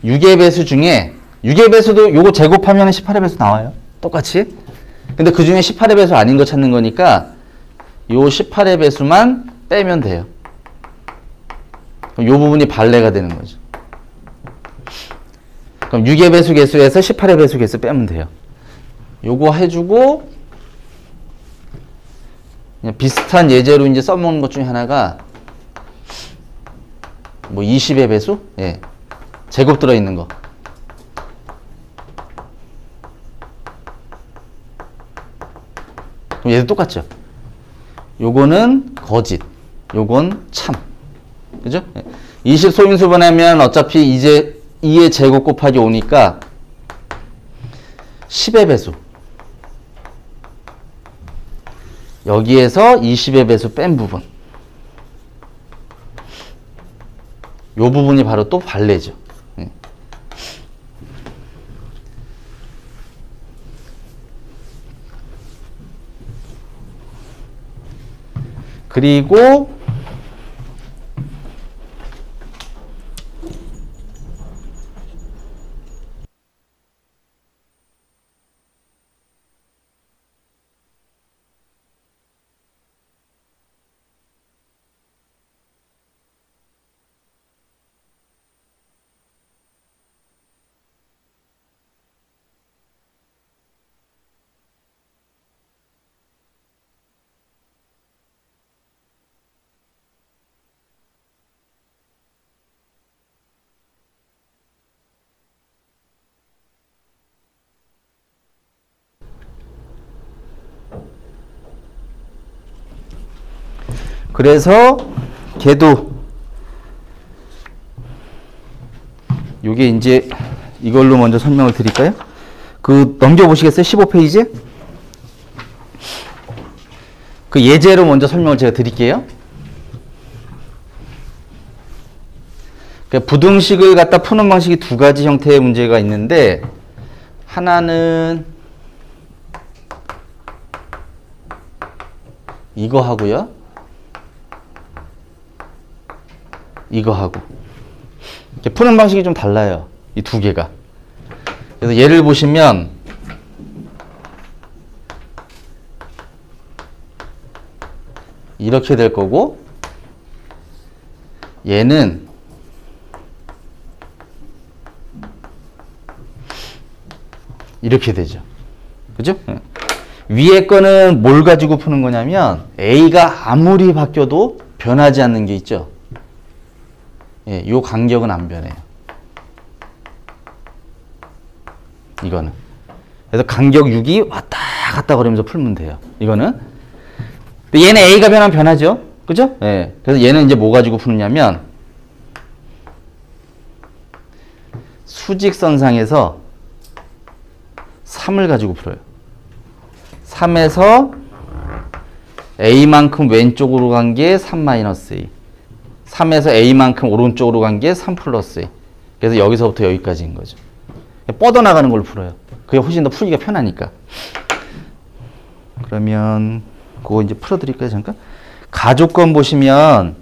6의 배수 중에 6의 배수도 요거 제곱하면 18의 배수 나와요. 똑같이. 근데 그 중에 18의 배수 아닌 거 찾는 거니까 요 18의 배수만 빼면 돼요. 그럼 요 부분이 발레가 되는 거죠. 그럼 6의 배수 개수에서 18의 배수 개수 빼면 돼요. 요거 해주고 그냥 비슷한 예제로 이제 써먹는 것 중에 하나가 뭐 20의 배수? 예. 제곱 들어있는 거. 그럼 얘도 똑같죠? 요거는 거짓, 요건 참. 그죠? 20 소인수분하면 어차피 이제 2의 제곱 곱하기 5니까 10의 배수. 여기에서 20의 배수 뺀 부분. 요 부분이 바로 또 발레죠. 그리고 그래서 걔도 요게 이제 이걸로 먼저 설명을 드릴까요? 그 넘겨보시겠어요? 15페이지? 그 예제로 먼저 설명을 제가 드릴게요. 그러니까 부등식을 갖다 푸는 방식이 두 가지 형태의 문제가 있는데 하나는 이거 하고요. 이거 하고 이렇게 푸는 방식이 좀 달라요. 이 두 개가. 그래서 예를 보시면 이렇게 될 거고 얘는 이렇게 되죠. 그죠? 위에 거는 뭘 가지고 푸는 거냐면 A가 아무리 바뀌어도 변하지 않는 게 있죠. 예, 요 간격은 안 변해요. 이거는. 그래서 간격 6이 왔다 갔다 거리면서 풀면 돼요. 이거는. 근데 얘는 A가 변하면 변하죠. 그죠? 예. 그래서 얘는 이제 뭐 가지고 푸느냐면 수직선상에서 3을 가지고 풀어요. 3에서 A만큼 왼쪽으로 간 게 3-A. 3에서 A만큼 오른쪽으로 간 게 3 플러스 A. 그래서 여기서부터 여기까지인 거죠. 뻗어나가는 걸로 풀어요. 그게 훨씬 더 풀기가 편하니까. 그러면 그거 이제 풀어드릴까요? 잠깐. 가족권 보시면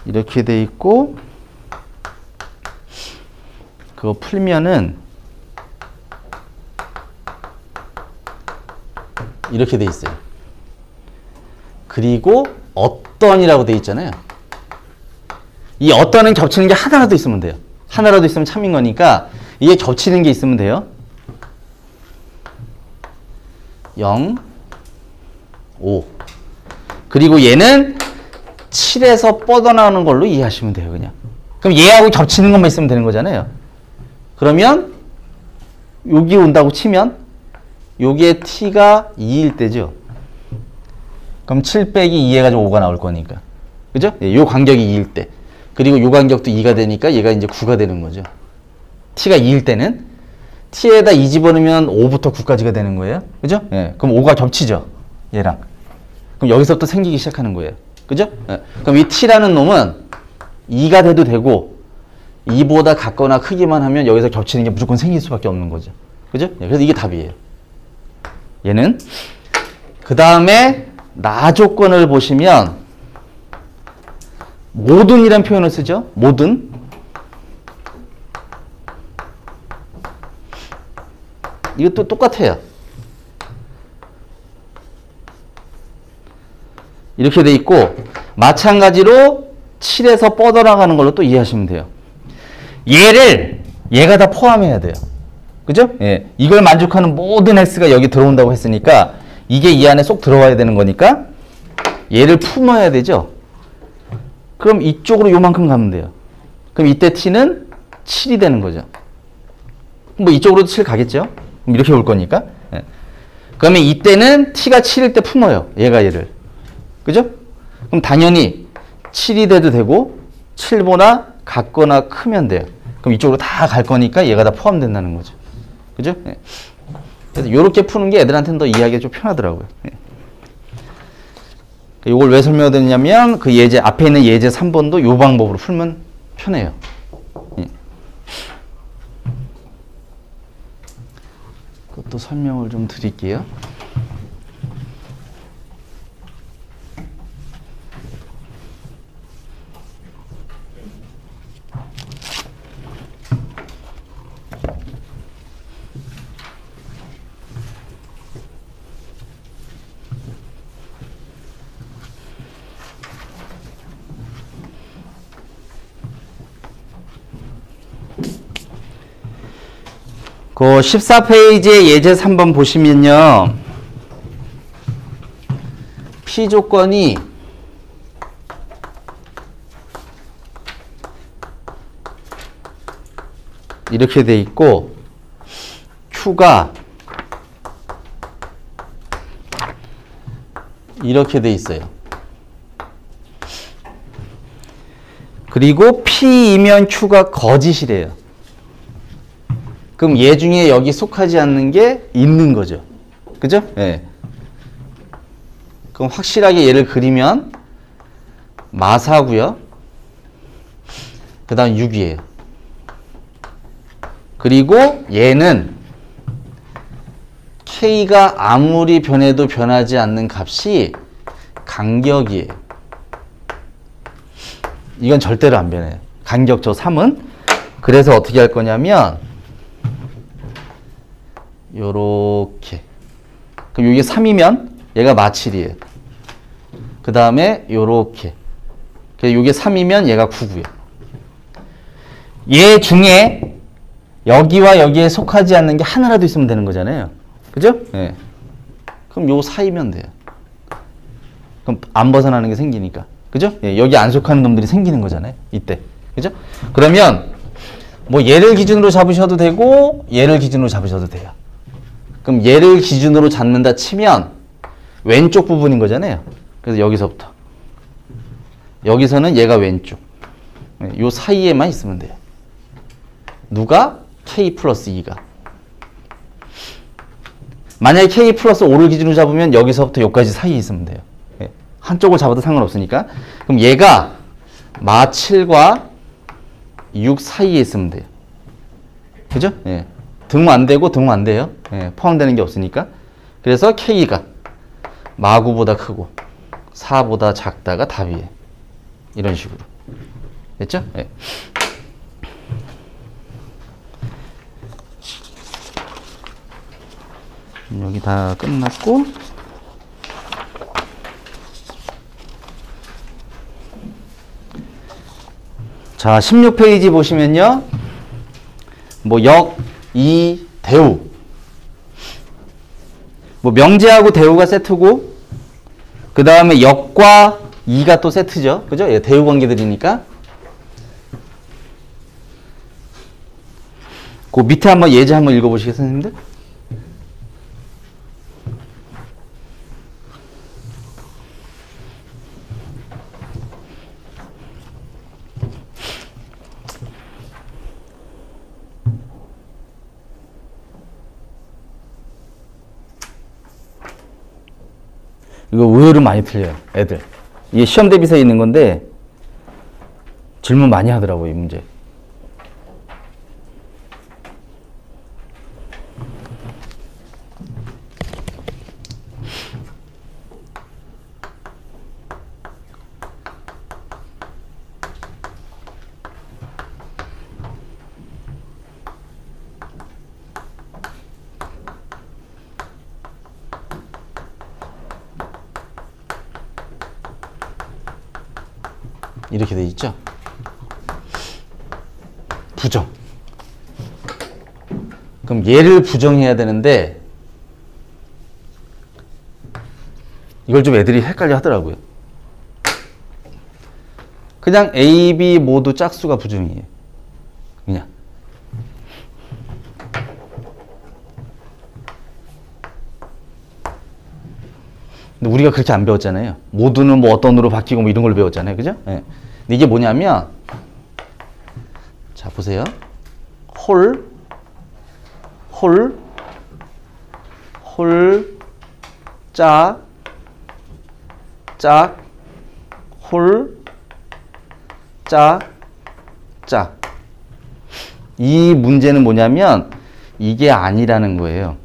이렇게 돼 있고 그거 풀면은 이렇게 돼 있어요. 그리고 어떤이라고 돼 있잖아요. 이 어떤은 겹치는 게 하나라도 있으면 돼요. 하나라도 있으면 참인 거니까 이게 겹치는 게 있으면 돼요. 0, 5. 그리고 얘는 7에서 뻗어나오는 걸로 이해하시면 돼요. 그냥. 그럼 얘하고 겹치는 것만 있으면 되는 거잖아요. 그러면 여기 온다고 치면 요게 t가 2일 때죠. 그럼 7 빼기 2 해가지고 5가 나올 거니까. 그죠? 예, 요 간격이 2일 때. 그리고 요 간격도 2가 되니까 얘가 이제 9가 되는 거죠. t가 2일 때는 t에다 2 집어넣으면 5부터 9까지가 되는 거예요. 그죠? 예, 그럼 5가 겹치죠. 얘랑. 그럼 여기서부터 생기기 시작하는 거예요. 그죠? 예, 그럼 이 t라는 놈은 2가 돼도 되고 2보다 같거나 크기만 하면 여기서 겹치는 게 무조건 생길 수밖에 없는 거죠. 그죠? 예, 그래서 이게 답이에요. 얘는. 그 다음에 나 조건을 보시면 모든이란 표현을 쓰죠. 모든. 이것도 똑같아요. 이렇게 돼 있고 마찬가지로 7에서 뻗어나가는 걸로 또 이해하시면 돼요. 얘가 다 포함해야 돼요. 그죠? 예. 이걸 만족하는 모든 x가 여기 들어온다고 했으니까 이게 이 안에 쏙 들어와야 되는 거니까 얘를 품어야 되죠. 그럼 이쪽으로 요만큼 가면 돼요. 그럼 이때 t는 7이 되는 거죠. 뭐 이쪽으로도 7 가겠죠? 그럼 이렇게 올 거니까. 예. 그러면 이때는 t가 7일 때 품어요. 얘를. 그죠? 그럼 당연히 7이 돼도 되고 7보다 같거나 크면 돼요. 그럼 이쪽으로 다 갈 거니까 얘가 다 포함된다는 거죠. 그죠? 예. 그래서 이렇게 푸는 게 애들한테는 더 이해하기가 좀 편하더라고요. 예. 이걸 왜 설명드리냐면 그 예제 앞에 있는 예제 3번도 이 방법으로 풀면 편해요. 예. 그것도 설명을 좀 드릴게요. 그 14페이지의 예제 3번 보시면요. P 조건이 이렇게 돼 있고 Q가 이렇게 돼 있어요. 그리고 P이면 Q가 거짓이래요. 그럼 얘 중에 여기 속하지 않는 게 있는 거죠. 그죠? 예. 그럼 확실하게 얘를 그리면 마사고요. 그 다음 6이에요. 그리고 얘는 K가 아무리 변해도 변하지 않는 값이 간격이에요. 이건 절대로 안 변해요. 간격 저 3은. 그래서 어떻게 할 거냐면 요렇게. 그럼 이게 3이면 얘가 마7이에요. 그 다음에 요렇게. 이게 3이면 얘가 9고요. 얘 중에 여기와 여기에 속하지 않는 게 하나라도 있으면 되는 거잖아요. 그죠? 예. 그럼 요 사이면 돼요. 그럼 안 벗어나는 게 생기니까. 그죠? 예. 여기 안 속하는 놈들이 생기는 거잖아요. 이때. 그죠? 그러면 뭐 얘를 기준으로 잡으셔도 되고 얘를 기준으로 잡으셔도 돼요. 그럼 얘를 기준으로 잡는다 치면 왼쪽 부분인 거잖아요. 그래서 여기서부터 여기서는 얘가 왼쪽. 요 사이에만 있으면 돼요. 누가? K 플러스 2가. 만약에 K 플러스 5를 기준으로 잡으면 여기서부터 여기까지 사이에 있으면 돼요. 한쪽을 잡아도 상관없으니까. 그럼 얘가 마7과 6 사이에 있으면 돼요. 그죠? 예. 등호 안 되고 등호 안 돼요. 예, 포함되는 게 없으니까. 그래서 K가 마9보다 크고 4보다 작다가 답이에요. 이런 식으로. 됐죠? 예. 여기 다 끝났고 자 16페이지 보시면요. 뭐 역, 이, 대우. 뭐 명제하고 대우가 세트고 그 다음에 역과 이가 또 세트죠. 그죠? 예, 대우 관계들이니까. 그 밑에 한번 예제 한번 읽어보시겠어요, 선생님들? 이거 의외로 많이 틀려요, 애들. 이게 시험 대비서에 있는 건데 질문 많이 하더라고요, 이 문제. 이렇게 돼 있죠. 부정. 그럼 얘를 부정해야 되는데 이걸 좀 애들이 헷갈려 하더라고요. 그냥 A, B 모두 짝수가 부정이에요. 그냥. 근데 우리가 그렇게 안 배웠잖아요. 모두는 뭐 어떤 으로 바뀌고 뭐 이런 걸 배웠잖아요. 그죠? 예. 근데 이게 뭐냐면, 자, 보세요. 홀, 짝, 홀, 짝. 이 문제는 뭐냐면, 이게 아니라는 거예요.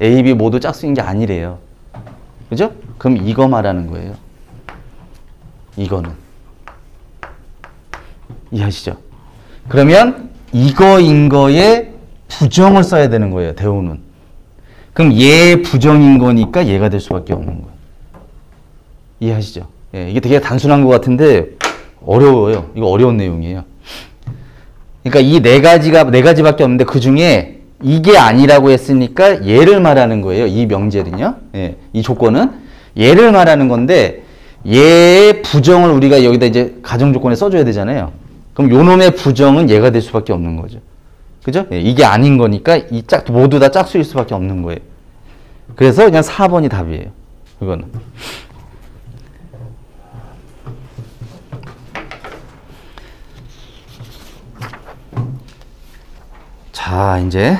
A, B 모두 짝수인 게 아니래요. 그죠? 그럼 이거 말하는 거예요. 이거는. 이해하시죠? 그러면 이거인 거에 부정을 써야 되는 거예요. 대우는. 그럼 얘 부정인 거니까 얘가 될 수밖에 없는 거예요. 이해하시죠? 예, 이게 되게 단순한 것 같은데 어려워요. 이거 어려운 내용이에요. 그러니까 이 네 가지밖에 없는데 그 중에 이게 아니라고 했으니까 얘를 말하는 거예요. 이 명제는요. 예, 이 조건은 얘를 말하는 건데 얘의 부정을 우리가 여기다 이제 가정 조건에 써줘야 되잖아요. 그럼 요 놈의 부정은 얘가 될 수밖에 없는 거죠. 그죠? 예, 이게 아닌 거니까 모두 다 짝수일 수밖에 없는 거예요. 그래서 그냥 4번이 답이에요. 이거는. 자, 이제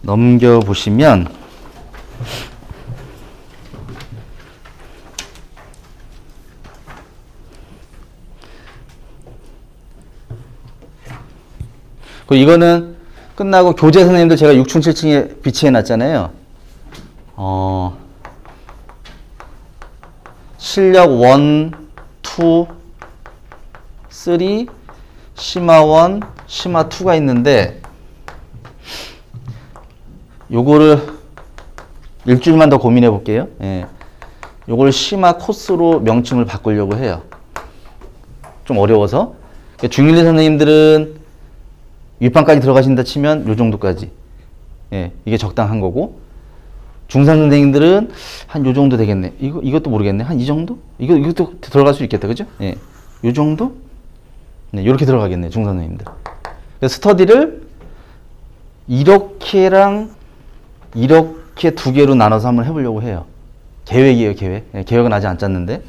넘겨보시면 이거는 끝나고 교재 선생님도 제가 6층, 7층에 비치해 놨잖아요. 실력 1, 2, 3, 심화 1, 심화 2가 있는데 요거를 일주일만 더 고민해 볼게요. 예. 요걸 심화 코스로 명칭을 바꾸려고 해요. 좀 어려워서. 중1 선생님들은 윗반까지 들어가신다 치면 요 정도까지. 예, 이게 적당한 거고. 중3 선생님들은 한 요 정도 되겠네. 이것도 모르겠네. 한 이 정도? 이것도 들어갈 수 있겠다. 그죠? 예. 요 정도? 네, 요렇게 들어가겠네. 중3 선생님들. 그래서 스터디를 이렇게랑 이렇게 두 개로 나눠서 한번 해보려고 해요. 계획이에요, 계획. 예, 계획은 아직 안 짰는데.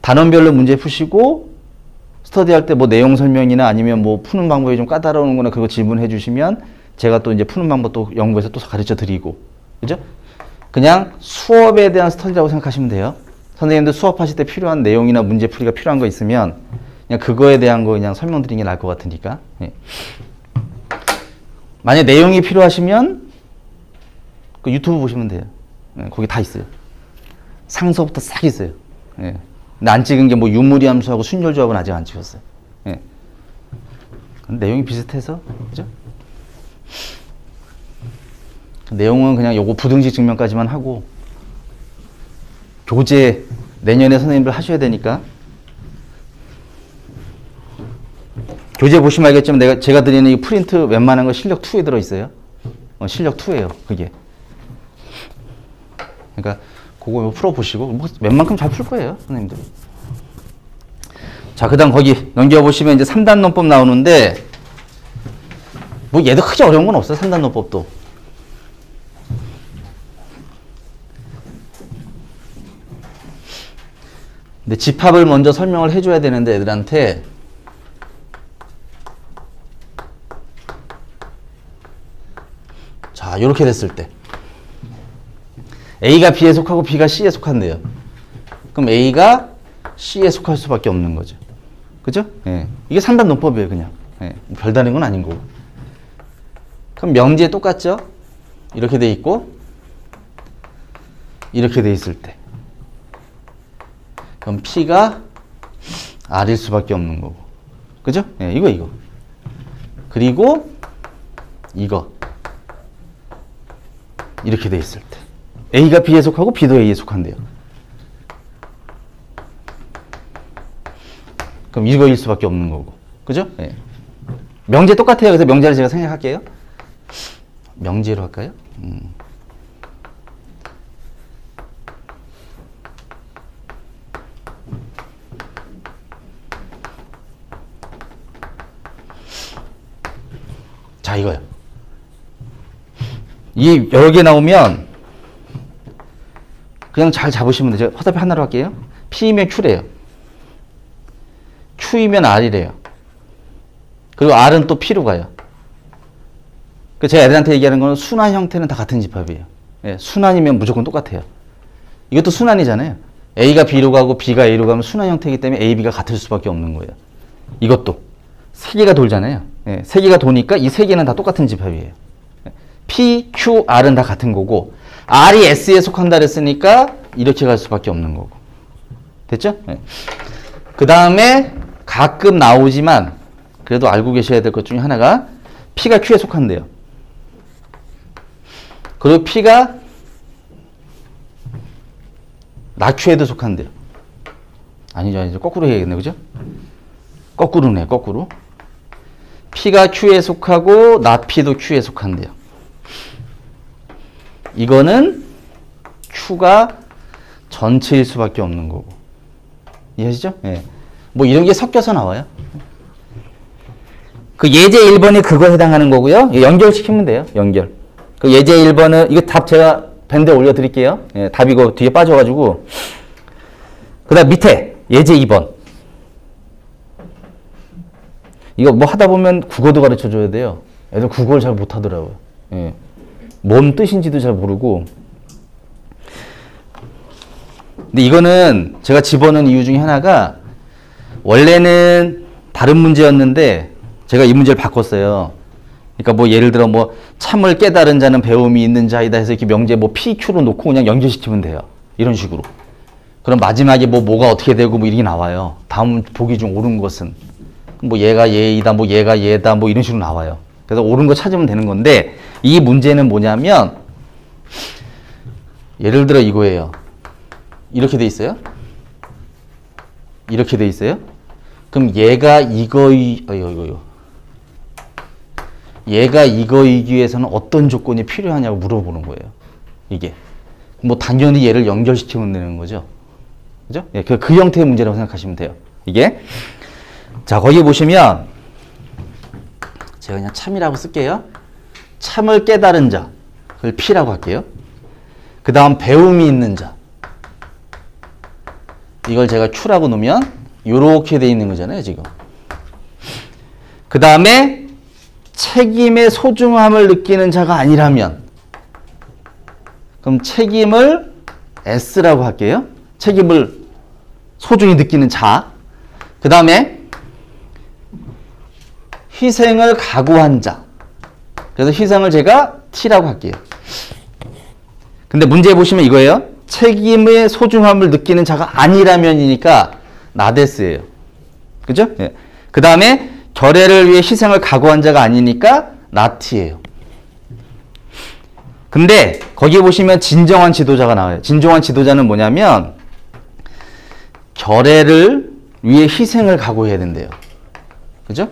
단원별로 문제 푸시고, 스터디할 때 뭐 내용 설명이나 아니면 뭐 푸는 방법이 좀 까다로운 거나 그거 질문해 주시면 제가 또 이제 푸는 방법 또 연구해서 또 가르쳐 드리고. 그죠? 그냥 수업에 대한 스터디라고 생각하시면 돼요. 선생님들 수업하실 때 필요한 내용이나 문제 풀이가 필요한 거 있으면 그냥 그거에 대한 거 그냥 설명드리는 게 나을 것 같으니까. 예. 만약 내용이 필요하시면 그 유튜브 보시면 돼요. 예, 거기 다 있어요. 상서부터 싹 있어요. 예. 근데 안 찍은 게 뭐 유무리 함수하고 순열 조합은 아직 안 찍었어요. 예. 내용이 비슷해서, 그죠? 내용은 그냥 요거 부등식 증명까지만 하고, 교재 내년에 선생님들 하셔야 되니까, 교재 보시면 알겠지만 제가 드리는 이 프린트 웬만한 거 실력 2에 들어있어요. 실력 2예요, 그게. 그러니까, 그거 풀어보시고, 뭐 웬만큼 잘 풀 거예요, 선생님들. 자, 그 다음 거기 넘겨보시면 이제 3단 논법 나오는데, 뭐 얘도 크게 어려운 건 없어요, 3단 논법도. 근데 집합을 먼저 설명을 해줘야 되는데, 애들한테. 자, 요렇게 됐을 때. A가 B에 속하고 B가 C에 속한대요. 그럼 A가 C에 속할 수밖에 없는 거죠. 그죠? 예. 이게 3단 논법이에요, 그냥. 예. 별다른 건 아닌 거고. 그럼 명제에 똑같죠? 이렇게 돼 있고, 이렇게 돼 있을 때. 그럼 P가 R일 수밖에 없는 거고. 그죠? 예, 이거. 그리고, 이거. 이렇게 돼 있을 때. A가 B에 속하고 B도 A에 속한대요. 그럼 이거일 수밖에 없는 거고. 그죠? 예. 명제 똑같아요. 그래서 명제를 제가 생략할게요. 명제로 할까요? 자, 이거요. 이 여러 개 나오면 그냥 잘 잡으시면 돼요. 제가 화살표 하나로 할게요. P이면 Q래요. Q이면 R이래요. 그리고 R은 또 P로 가요. 제가 애들한테 얘기하는 거는 순환 형태는 다 같은 집합이에요. 예, 순환이면 무조건 똑같아요. 이것도 순환이잖아요. A가 B로 가고 B가 A로 가면 순환 형태이기 때문에 A, B가 같을 수밖에 없는 거예요. 이것도 세 개가 돌잖아요. 예, 세 개가 도니까 이 세 개는 다 똑같은 집합이에요. P, Q, R은 다 같은 거고 R이 S에 속한다 그랬으니까 이렇게 갈 수밖에 없는 거고. 됐죠? 예. 그 다음에 가끔 나오지만 그래도 알고 계셔야 될 것 중에 하나가 P가 Q에 속한대요. 그리고 P가 나Q에도 속한대요. 아니죠. 거꾸로 해야겠네. 그죠? 거꾸로네, 거꾸로. P가 Q에 속하고 나P도 Q에 속한대요. 이거는 Q가 전체일 수밖에 없는 거고. 이해하시죠? 예. 뭐 이런 게 섞여서 나와요. 그 예제 1번이 그거에 해당하는 거고요. 연결시키면 돼요. 연결. 그 예제 1번은 이거 답 제가 밴드에 올려드릴게요. 예, 답 이거 뒤에 빠져가지고. 그 다음 밑에 예제 2번. 이거 뭐 하다 보면 국어도 가르쳐줘야 돼요. 애들 국어를 잘 못하더라고요. 예. 뭔 뜻인지도 잘 모르고. 근데 이거는 제가 집어넣은 이유 중에 하나가 원래는 다른 문제였는데 제가 이 문제를 바꿨어요. 그러니까 뭐 예를 들어 뭐 참을 깨달은 자는 배움이 있는 자이다 해서 이렇게 명제 뭐 PQ로 놓고 그냥 연결시키면 돼요. 이런 식으로. 그럼 마지막에 뭐가 어떻게 되고 뭐 이렇게 나와요. 다음 보기 중 옳은 것은 뭐 얘가 얘이다, 뭐 얘가 얘다, 뭐 이런 식으로 나와요. 그래서 옳은 거 찾으면 되는 건데 이 문제는 뭐냐면 예를 들어 이거예요. 이렇게 돼 있어요. 이렇게 돼 있어요. 그럼 얘가 얘가 이거이기 위해서는 어떤 조건이 필요하냐고 물어보는 거예요. 이게. 뭐 당연히 얘를 연결시키면 되는 거죠. 그죠? 예, 그 형태의 문제라고 생각하시면 돼요. 이게. 자, 거기 보시면 제가 그냥 참이라고 쓸게요. 참을 깨달은 자. 그걸 P라고 할게요. 그 다음 배움이 있는 자. 이걸 제가 Q라고 놓으면 이렇게 돼 있는 거잖아요, 지금. 그 다음에 책임의 소중함을 느끼는 자가 아니라면 그럼 책임을 S라고 할게요. 책임을 소중히 느끼는 자. 그 다음에 희생을 각오한 자. 그래서 희생을 제가 T라고 할게요. 근데 문제 보시면 이거예요. 책임의 소중함을 느끼는 자가 아니라면이니까 나데스예요. 그죠? 예. 그 다음에 결애를 위해 희생을 각오한 자가 아니니까 나티예요. 근데 거기 보시면 진정한 지도자가 나와요. 진정한 지도자는 뭐냐면 결애를 위해 희생을 각오해야 된대요. 그죠?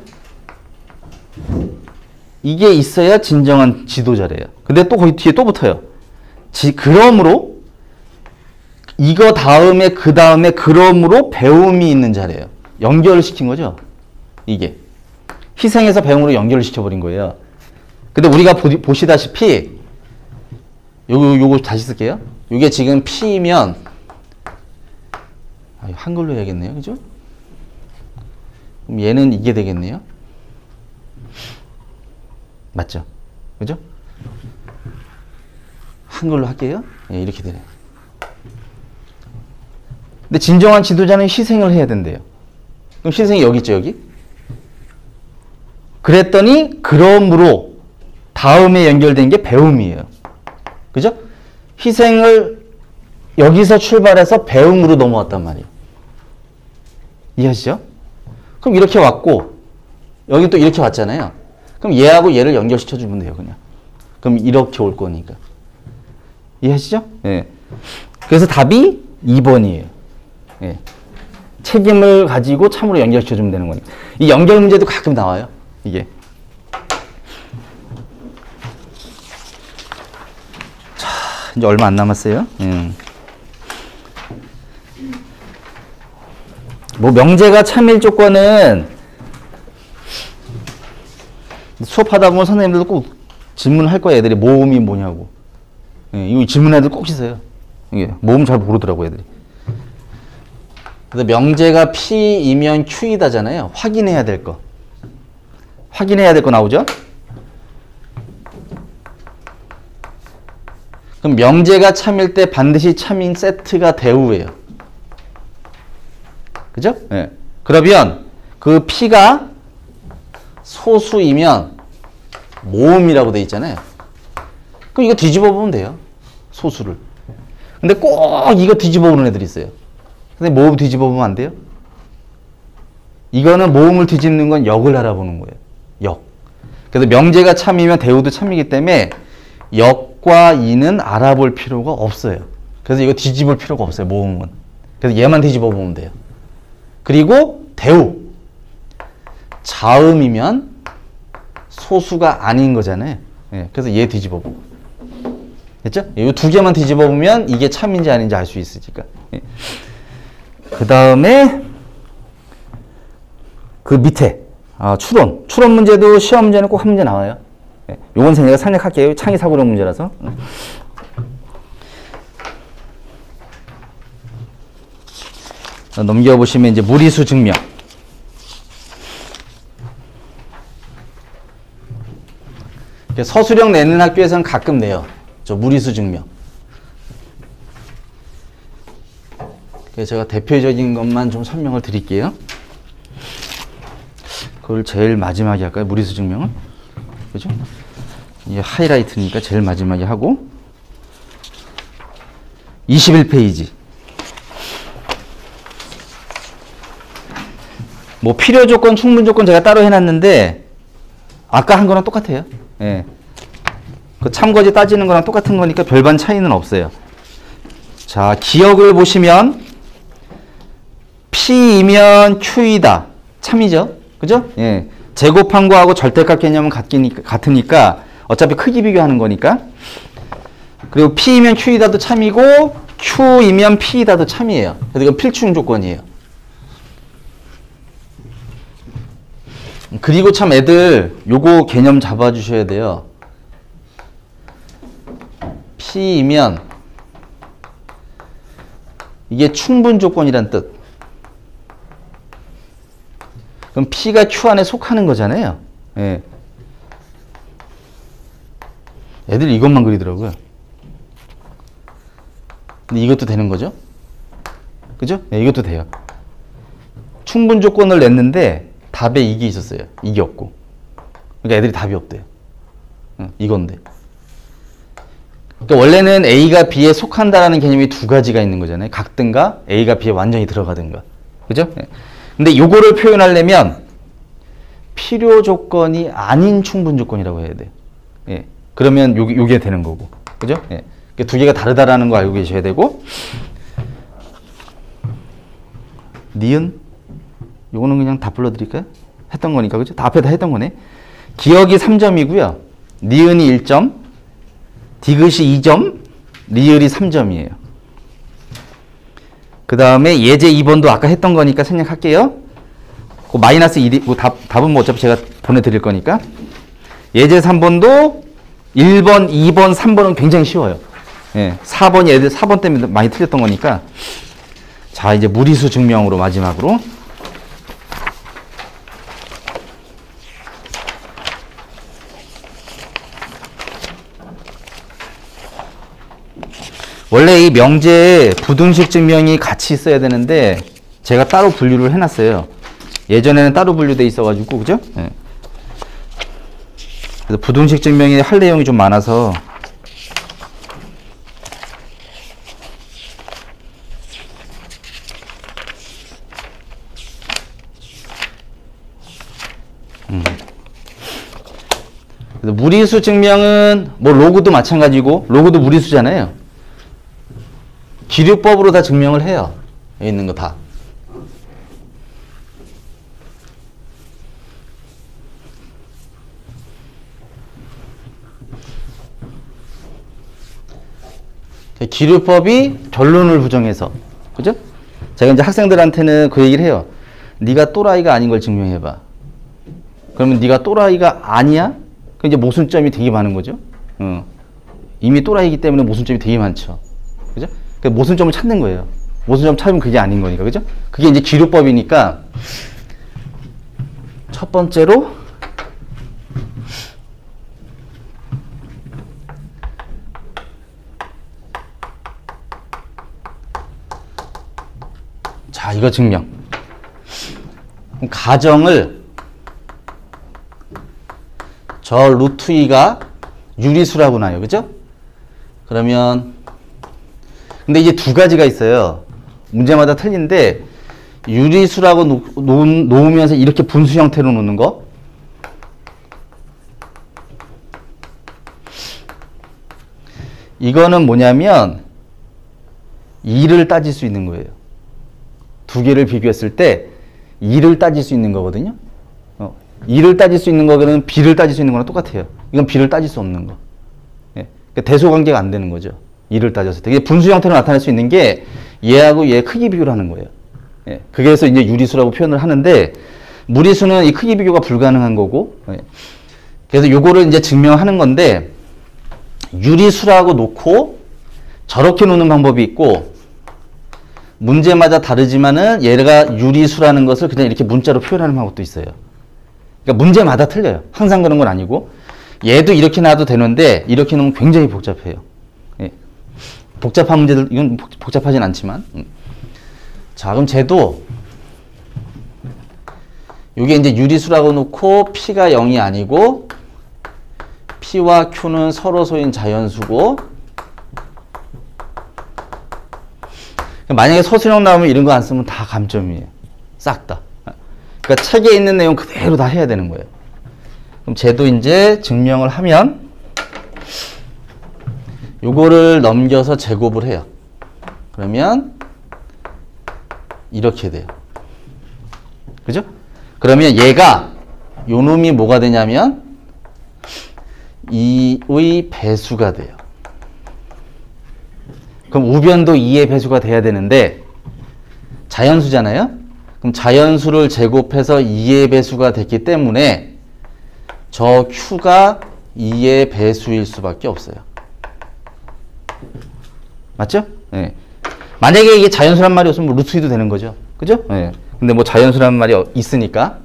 이게 있어야 진정한 지도자래요. 근데 또 거기 뒤에 또 붙어요. 그러므로 이거 다음에 그 다음에 그러므로 배움이 있는 자래요. 연결을 시킨 거죠. 이게. 희생해서 배움으로 연결을 시켜버린 거예요. 근데 우리가 보시다시피 요거 다시 쓸게요. 이게 지금 P면 한글로 해야겠네요. 그죠? 그럼 얘는 이게 되겠네요. 맞죠? 그죠? 한글로 할게요. 예, 이렇게 되네요. 근데 진정한 지도자는 희생을 해야 된대요. 그럼 희생이 여기 있죠, 여기? 그랬더니 그러므로 다음에 연결된 게 배움이에요. 그죠? 희생을 여기서 출발해서 배움으로 넘어왔단 말이에요. 이해하시죠? 그럼 이렇게 왔고 여기 또 이렇게 왔잖아요. 그럼 얘하고 얘를 연결시켜주면 돼요, 그냥. 그럼 이렇게 올 거니까. 이해하시죠? 예. 그래서 답이 2번이에요. 예. 책임을 가지고 참으로 연결시켜주면 되는 거니까. 이 연결 문제도 가끔 나와요. 이게. 자, 이제 얼마 안 남았어요. 뭐 명제가 참일 조건은 수업하다 보면 선생님들도 꼭 질문할 거예요. 애들이 모음이 뭐냐고. 이거 질문할 애들 꼭 있어요. 이게 모음 잘 모르더라고 애들이. 그래서 명제가 P이면 Q이다잖아요. 확인해야 될 거. 확인해야 될 거 나오죠? 그럼 명제가 참일 때 반드시 참인 세트가 대우예요. 그죠? 네. 그러면 그 P가 소수이면 모음이라고 돼 있잖아요. 그럼 이거 뒤집어 보면 돼요. 소수를. 근데 꼭 이거 뒤집어 보는 애들이 있어요. 근데 모음 뒤집어 보면 안 돼요? 이거는 모음을 뒤집는 건 역을 알아보는 거예요. 역. 그래서 명제가 참이면 대우도 참이기 때문에 역과 이는 알아볼 필요가 없어요. 그래서 이거 뒤집을 필요가 없어요. 모음은. 그래서 얘만 뒤집어 보면 돼요. 그리고 대우. 자음이면 소수가 아닌 거잖아요. 예, 그래서 얘 뒤집어 보고. 됐죠? 이 두 개만 뒤집어 보면 이게 참인지 아닌지 알 수 있으니까. 예. 그 다음에 그 밑에 추론. 추론 문제도 시험 문제는 꼭 한 문제 나와요. 예. 요건 제가 생략할게요. 창의 사고력 문제라서. 넘겨보시면 이제 무리수 증명. 서술형 내는 학교에서는 가끔 내요. 저 무리수 증명. 그래서 제가 대표적인 것만 좀 설명을 드릴게요. 그걸 제일 마지막에 할까요? 무리수 증명은? 그죠? 이게 하이라이트니까 제일 마지막에 하고 21페이지. 뭐 필요 조건, 충분 조건 제가 따로 해놨는데 아까 한 거랑 똑같아요. 예. 그 참거지 따지는 거랑 똑같은 거니까 별반 차이는 없어요. 자, 기억을 보시면 P이면 Q이다. 참이죠? 그죠? 예. 제곱한 거하고 절대값 개념은 같으니까 어차피 크기 비교하는 거니까. 그리고 P이면 Q이다도 참이고 Q이면 P이다도 참이에요. 그래서 이건 필충 조건이에요. 그리고 참 애들 요거 개념 잡아주셔야 돼요. P이면 이게 충분 조건이란 뜻. 그럼 P가 Q 안에 속하는 거잖아요. 예. 애들이 이것만 그리더라고요. 근데 이것도 되는 거죠? 그죠? 네, 이것도 돼요. 충분 조건을 냈는데 답에 이게 있었어요. 이게 없고. 그러니까 애들이 답이 없대요. 이건데. 그러니까 원래는 A가 B에 속한다라는 개념이 두 가지가 있는 거잖아요. 같든가 A가 B에 완전히 들어가든가. 그죠? 네. 근데 요거를 표현하려면 필요 조건이 아닌 충분 조건이라고 해야 돼요. 예. 그러면 요게 되는 거고. 그죠? 예. 두 개가 다르다라는 거 알고 계셔야 되고. 니은? 요거는 그냥 다 불러드릴까요? 했던 거니까, 그죠? 다 앞에 다 했던 거네. 기억이 3점이고요. 니은이 1점, 디귿이 2점, 리을이 3점이에요. 그 다음에 예제 2번도 아까 했던 거니까 생략할게요. 그 마이너스 1이, 뭐 답은 뭐 어차피 제가 보내드릴 거니까. 예제 3번도 1번, 2번, 3번은 굉장히 쉬워요. 예, 4번이 애들 4번 때문에 많이 틀렸던 거니까. 자, 이제 무리수 증명으로 마지막으로. 원래 이 명제에 부등식 증명이 같이 있어야 되는데 제가 따로 분류를 해놨어요. 예전에는 따로 분류돼 있어가지고, 그죠? 네. 그래서 부등식 증명이 할 내용이 좀 많아서 그래서 무리수 증명은 뭐 로그도 마찬가지고, 로그도 무리수잖아요. 기류법으로 다 증명을 해요. 여기 있는 거 다. 기류법이 결론을 부정해서. 그죠? 제가 이제 학생들한테는 그 얘기를 해요. 네가 또라이가 아닌 걸 증명해봐. 그러면 네가 또라이가 아니야? 그 이제 모순점이 되게 많은 거죠. 이미 또라이기 때문에 모순점이 되게 많죠. 그죠? 그 모순점을 찾는 거예요. 모순점 찾으면 그게 아닌 거니까. 그죠? 그게 이제 기류법이니까 첫 번째로 자, 이거 증명. 가정을 저 루트 2가 유리수라고 나요. 그죠? 그러면 근데 이제 두 가지가 있어요. 문제마다 틀린데 유리수라고 놓으면서 이렇게 분수 형태로 놓는 거. 이거는 뭐냐면 2를 따질 수 있는 거예요. 두 개를 비교했을 때 2를 따질 수 있는 거거든요. 2를 따질 수 있는 거는 B를 따질 수 있는 거랑 똑같아요. 이건 B를 따질 수 없는 거. 예. 그러니까 대소관계가 안 되는 거죠. 2를 따졌을 때. 분수 형태로 나타낼 수 있는 게 얘하고 얘 크기 비교를 하는 거예요. 예. 그래서 이제 유리수라고 표현을 하는데 무리수는 이 크기 비교가 불가능한 거고. 예. 그래서 요거를 이제 증명하는 건데 유리수라고 놓고 저렇게 놓는 방법이 있고 문제마다 다르지만은 얘가 유리수라는 것을 그냥 이렇게 문자로 표현하는 방법도 있어요. 그러니까 문제마다 틀려요. 항상 그런 건 아니고 얘도 이렇게 놔도 되는데 이렇게 놓으면 굉장히 복잡해요. 예. 복잡한 문제들 이건 복잡하진 않지만 자 그럼 쟤도 이게 이제 유리수라고 놓고 P가 0이 아니고 P와 Q는 서로 소인 자연수고 만약에 서술형 나오면 이런 거 안 쓰면 다 감점이에요. 싹 다. 그러니까 책에 있는 내용 그대로 다 해야 되는 거예요. 그럼 쟤도 이제 증명을 하면 요거를 넘겨서 제곱을 해요. 그러면 이렇게 돼요. 그죠? 그러면 얘가 요 놈이 뭐가 되냐면 2의 배수가 돼요. 그럼 우변도 2의 배수가 돼야 되는데 자연수잖아요. 그럼 자연수를 제곱해서 2의 배수가 됐기 때문에 저 Q가 2의 배수일 수밖에 없어요. 맞죠? 네. 만약에 이게 자연수란 말이 없으면 뭐 루트 2도 되는 거죠. 그죠? 네. 근데 뭐 자연수란 말이 있으니까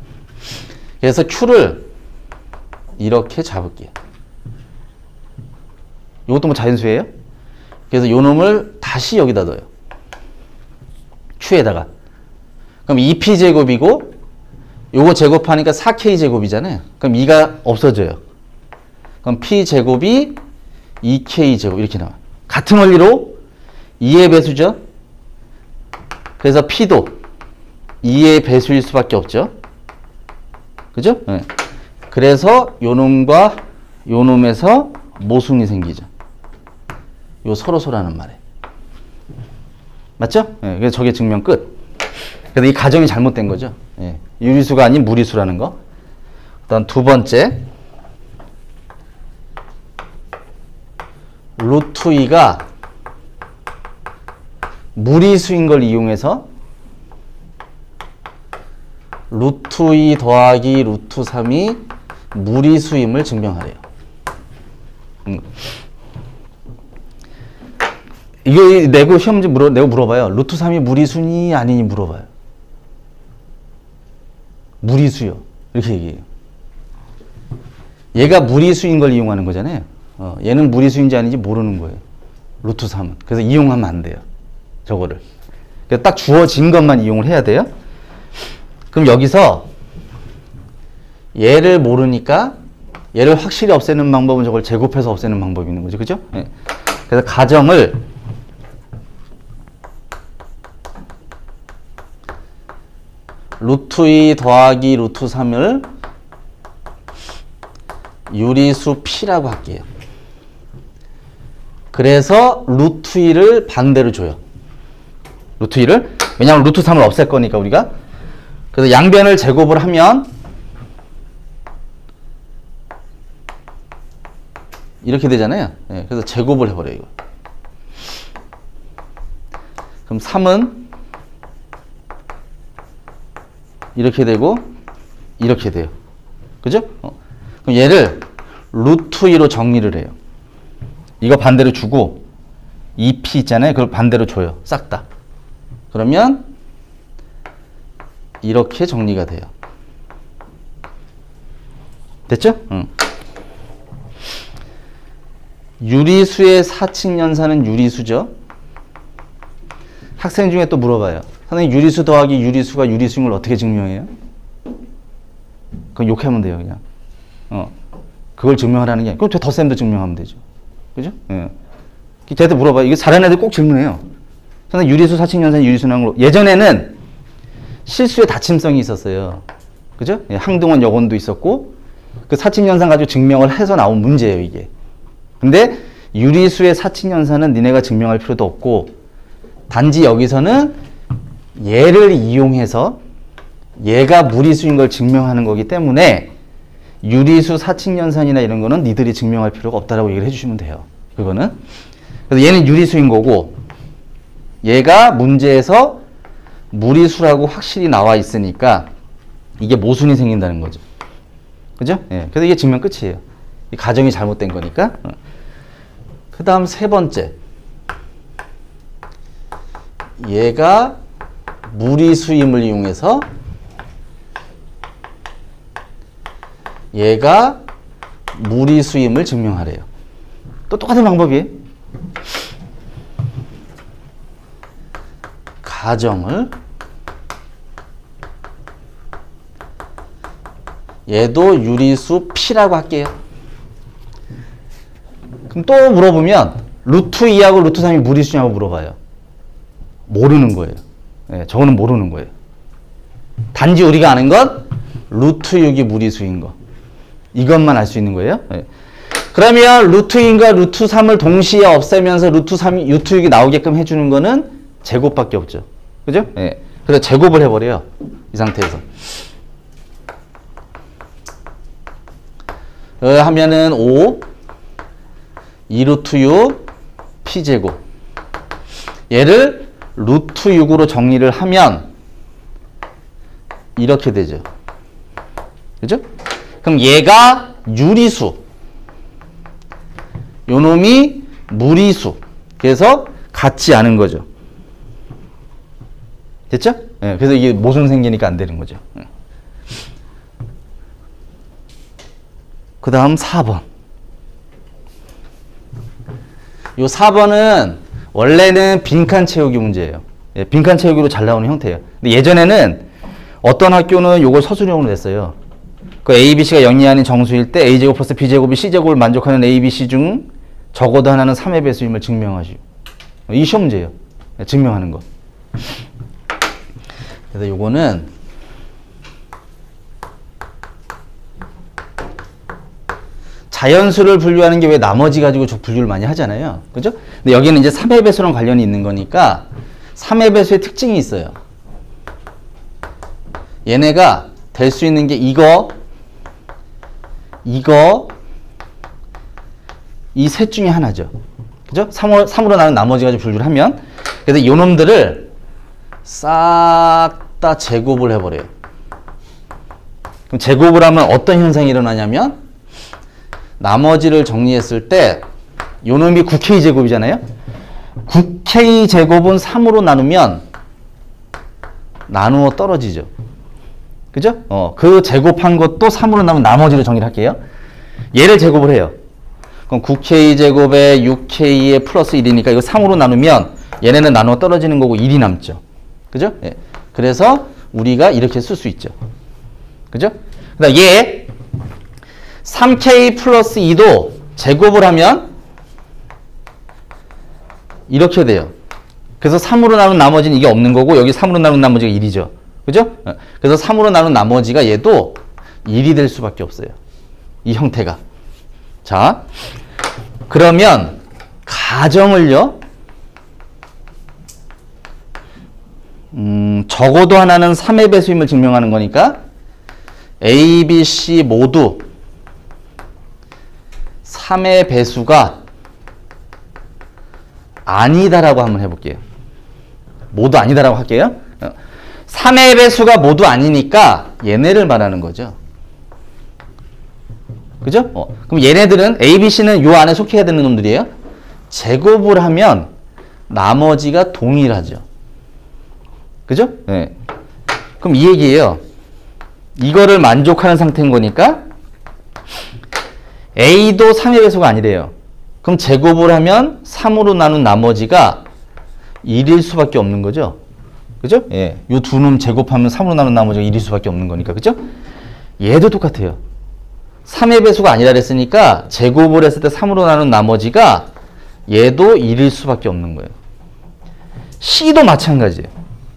그래서 Q를 이렇게 잡을게요. 이것도 뭐 자연수예요? 그래서 요 놈을 다시 여기다 넣어요. Q에다가. 그럼 2P제곱이고 요거 제곱하니까 4K제곱이잖아요. 그럼 2가 없어져요. 그럼 P제곱이 2K제곱 이렇게 나와요. 같은 원리로 2의 배수죠. 그래서 P도 2의 배수일 수밖에 없죠. 그죠? 네. 그래서 요 놈과 요 놈에서 모순이 생기죠. 요 서로소라는 말에. 맞죠? 예, 그래서 저게 증명 끝. 그래서 이 가정이 잘못된 거죠. 예, 유리수가 아닌 무리수라는 거. 그다음 두 번째. 루트 2가 무리수인 걸 이용해서 루트 2 더하기 루트 3이 무리수임을 증명하래요. 이거 내고 시험 문제 내고 물어봐요. 루트 3이 무리수니 아니니 물어봐요. 무리수요. 이렇게 얘기해요. 얘가 무리수인 걸 이용하는 거잖아요. 얘는 무리수인지 아닌지 모르는 거예요. 루트 3은. 그래서 이용하면 안 돼요. 저거를. 그래서 딱 주어진 것만 이용을 해야 돼요. 그럼 여기서 얘를 모르니까 얘를 확실히 없애는 방법은 저걸 제곱해서 없애는 방법이 있는 거죠. 그죠? 네. 그래서 가정을 루트 2 더하기 루트 3을 유리수 P라고 할게요. 그래서 루트 2를 반대로 줘요. 루트 2를. 왜냐하면 루트 3을 없앨 거니까 우리가. 그래서 양변을 제곱을 하면 이렇게 되잖아요. 네, 그래서 제곱을 해버려요. 이거. 그럼 3은 이렇게 되고 이렇게 돼요. 그죠? 그럼 얘를 루트 2로 정리를 해요. 이거 반대로 주고 2p 있잖아요. 그걸 반대로 줘요. 싹 다. 그러면 이렇게 정리가 돼요. 됐죠? 응. 유리수의 사칙연산은 유리수죠. 학생 중에 또 물어봐요. 선생님, 유리수 더하기 유리수가 유리수인 걸 어떻게 증명해요? 그럼 욕하면 돼요, 그냥. 그걸 증명하라는 게 아니고, 그럼 덧셈도 증명하면 되죠. 그죠? 예. 걔한테 물어봐요. 이게 잘하는 애들 꼭 질문해요. 선생님, 유리수 사칙연산 유리수라는 걸. 예전에는 실수에 다침성이 있었어요. 그죠? 예, 항등원 역원도 있었고, 그 사칙연산 가지고 증명을 해서 나온 문제예요, 이게. 근데 유리수의 사칙연산은 니네가 증명할 필요도 없고, 단지 여기서는 얘를 이용해서 얘가 무리수인 걸 증명하는 거기 때문에 유리수 사칙연산이나 이런 거는 니들이 증명할 필요가 없다라고 얘기를 해주시면 돼요. 그거는. 그래서 얘는 유리수인 거고, 얘가 문제에서 무리수라고 확실히 나와 있으니까 이게 모순이 생긴다는 거죠. 그죠? 예. 그래서 이게 증명 끝이에요. 이 가정이 잘못된 거니까. 그 다음 세 번째. 얘가 무리수임을 이용해서 얘가 무리수임을 증명하래요. 또 똑같은 방법이에요. 가정을 얘도 유리수 P라고 할게요. 그럼 또 물어보면 루트 2하고 루트 3이 무리수냐고 물어봐요. 모르는 거예요. 네, 저거는 모르는 거예요. 단지 우리가 아는 건 루트 6이 무리수인 거. 이것만 알 수 있는 거예요. 네. 그러면 루트 2과 루트 3을 동시에 없애면서 루트 6이 나오게끔 해주는 거는 제곱밖에 없죠. 그죠? 네. 그래서 제곱을 해버려요. 이 상태에서. 하면은 5, 2루트 6, p제곱. 얘를 루트 6으로 정리를 하면 이렇게 되죠. 그죠? 그럼 얘가 유리수, 요 놈이 무리수. 그래서 같지 않은 거죠. 됐죠? 네, 그래서 이게 모순 생기니까 안 되는 거죠. 그 다음 4번. 요 4번은 원래는 빈칸 채우기 문제예요. 예, 빈칸 채우기로 잘 나오는 형태예요. 근데 예전에는 어떤 학교는 요걸 서술형으로 냈어요. 그 A, B, C가 0이 아닌 정수일 때 A제곱 플러스 B제곱이 C제곱을 만족하는 A, B, C 중 적어도 하나는 3의 배수임을 증명하시오. 이 시험 문제예요. 증명하는 거. 그래서 요거는 자연수를 분류하는 게 왜 나머지 가지고 분류를 많이 하잖아요. 그죠? 근데 여기는 이제 3의 배수랑 관련이 있는 거니까 3의 배수의 특징이 있어요. 얘네가 될 수 있는 게 이거, 이 셋 중에 하나죠. 그죠? 3으로 나눈 나머지 가지고 분류를 하면. 그래서 요 놈들을 싹 다 제곱을 해버려요. 그럼 제곱을 하면 어떤 현상이 일어나냐면 나머지를 정리했을 때 요 놈이 9K제곱이잖아요. 9K제곱은 3으로 나누면 나누어 떨어지죠. 그죠? 그 제곱한 것도 3으로 나누면 나머지를 정리를 할게요. 얘를 제곱을 해요. 그럼 9K제곱에 6K에 플러스 1이니까 이거 3으로 나누면 얘네는 나누어 떨어지는 거고 1이 남죠. 그죠? 예. 그래서 우리가 이렇게 쓸 수 있죠. 그죠? 그다음 얘 3K 플러스 2도 제곱을 하면 이렇게 돼요. 그래서 3으로 나눈 나머지는 이게 없는 거고 여기 3으로 나눈 나머지가 1이죠. 그죠? 그래서 3으로 나눈 나머지가 얘도 1이 될 수밖에 없어요. 이 형태가. 자, 그러면 가정을요. 적어도 하나는 3의 배수임을 증명하는 거니까 A, B, C 모두 3의 배수가 아니다라고 한번 해볼게요. 모두 아니다라고 할게요. 3의 배수가 모두 아니니까 얘네를 말하는 거죠. 그죠? 그럼 얘네들은 A, B, C는 요 안에 속해야 되는 놈들이에요. 제곱을 하면 나머지가 동일하죠. 그죠? 네. 그럼 이 얘기예요. 이거를 만족하는 상태인 거니까 A도 3의 배수가 아니래요. 그럼 제곱을 하면 3으로 나눈 나머지가 1일 수밖에 없는 거죠. 그죠? 예. 요 두 놈 제곱하면 3으로 나눈 나머지가 1일 수밖에 없는 거니까. 그죠? 얘도 똑같아요. 3의 배수가 아니라 그랬으니까 제곱을 했을 때 3으로 나눈 나머지가 얘도 1일 수밖에 없는 거예요. C도 마찬가지예요.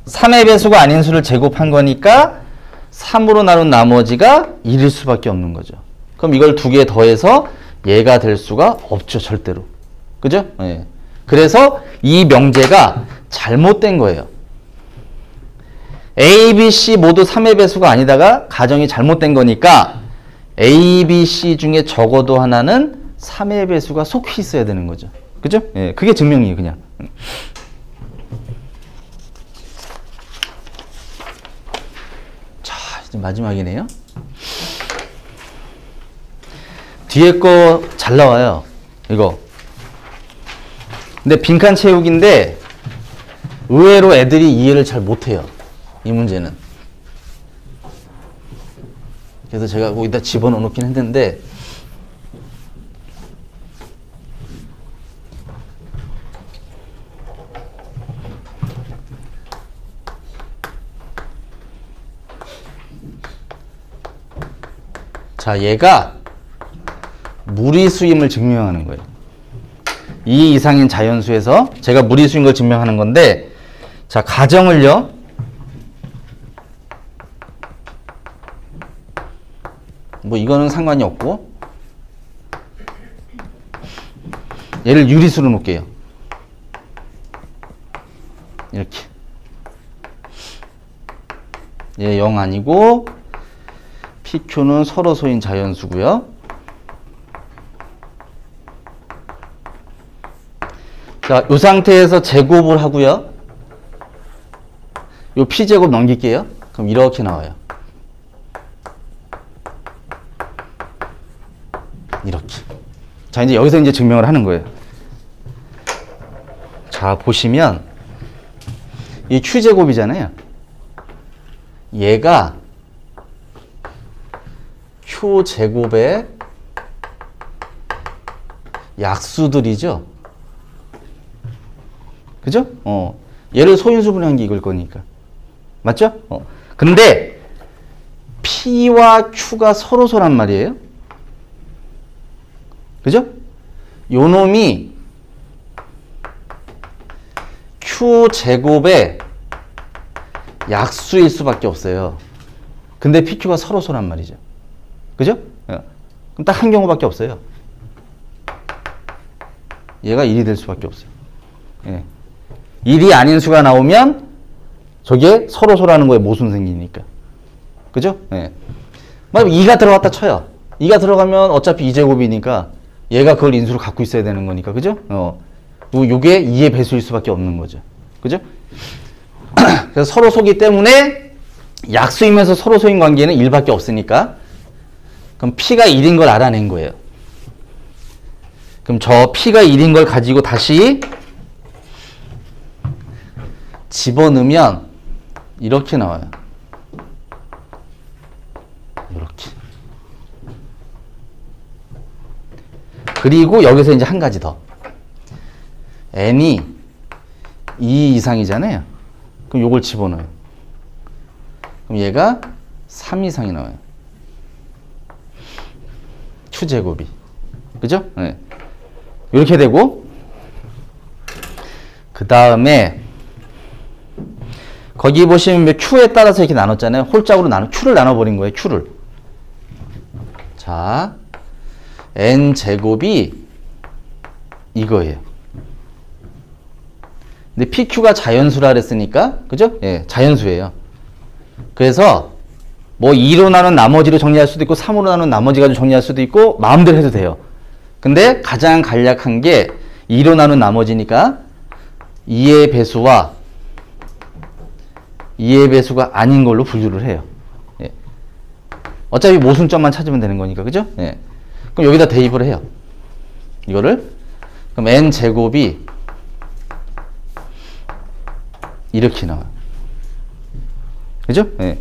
3의 배수가 아닌 수를 제곱한 거니까 3으로 나눈 나머지가 1일 수밖에 없는 거죠. 그럼 이걸 두 개 더해서 얘가 될 수가 없죠, 절대로. 그죠? 예. 그래서 이 명제가 잘못된 거예요. A, B, C 모두 3의 배수가 아니다가 가정이 잘못된 거니까 A, B, C 중에 적어도 하나는 3의 배수가 속히 있어야 되는 거죠. 그죠? 예, 그게 증명이에요, 그냥. 자, 이제 마지막이네요. 뒤에 거 잘 나와요, 이거. 근데 빈칸 채우기인데 의외로 애들이 이해를 잘 못해요, 이 문제는. 그래서 제가 거기다 집어넣어 놓긴 했는데 자, 얘가 무리수임을 증명하는 거예요. 2 이상인 자연수에서 제가 무리수인 걸 증명하는 건데, 자, 가정을요. 뭐 이거는 상관이 없고 얘를 유리수로 놓을게요. 이렇게. 얘 0 아니고 PQ는 서로소인 자연수고요. 자, 이 상태에서 제곱을 하고요. 요 P제곱 넘길게요. 그럼 이렇게 나와요. 이렇게. 자, 이제 여기서 이제 증명을 하는 거예요. 자, 보시면 이 Q제곱이잖아요. 얘가 Q제곱의 약수들이죠. 그죠? 얘를 소인수분해한 게 이걸 거니까. 맞죠? 근데 P와 Q가 서로소란 말이에요. 그죠? 요 놈이 Q제곱의 약수일 수밖에 없어요. 근데 PQ가 서로소란 말이죠. 그죠? 그럼 딱 한 경우밖에 없어요. 얘가 1이 될 수밖에 없어요. 예. 1이 아닌 수가 나오면 저게 서로소라는 거에 모순 생기니까. 그죠? 예. 만약 2가 들어갔다 쳐요. 2가 들어가면 어차피 2제곱이니까 얘가 그걸 인수로 갖고 있어야 되는 거니까. 그죠? 요게 2의 배수일 수밖에 없는 거죠. 그죠? 그래서 서로소기 때문에 약수이면서 서로소인 관계는 1밖에 없으니까 그럼 P가 1인 걸 알아낸 거예요. 그럼 저 P가 1인 걸 가지고 다시 집어넣으면 이렇게 나와요. 이렇게. 그리고 여기서 이제 한 가지 더. n이 2 이상이잖아요. 그럼 요걸 집어넣어요. 그럼 얘가 3 이상이 나와요. Q제곱이. 그죠? 네. 이렇게 되고, 그 다음에 거기 보시면 Q에 따라서 이렇게 나눴잖아요. 홀짝으로 Q를 나눠버린 거예요. Q를. 자, N제곱이 이거예요. 근데 PQ가 자연수라 그랬으니까, 그죠? 예, 자연수예요. 그래서 뭐 2로 나눈 나머지로 정리할 수도 있고 3으로 나눈 나머지 가지고 정리할 수도 있고 마음대로 해도 돼요. 근데 가장 간략한 게 2로 나눈 나머지니까 2의 배수와 2의 배수가 아닌 걸로 분류를 해요. 예. 어차피 모순점만 찾으면 되는 거니까, 그죠? 예. 그럼 여기다 대입을 해요. 이거를. 그럼 n제곱이 이렇게 나와요. 그죠? 예.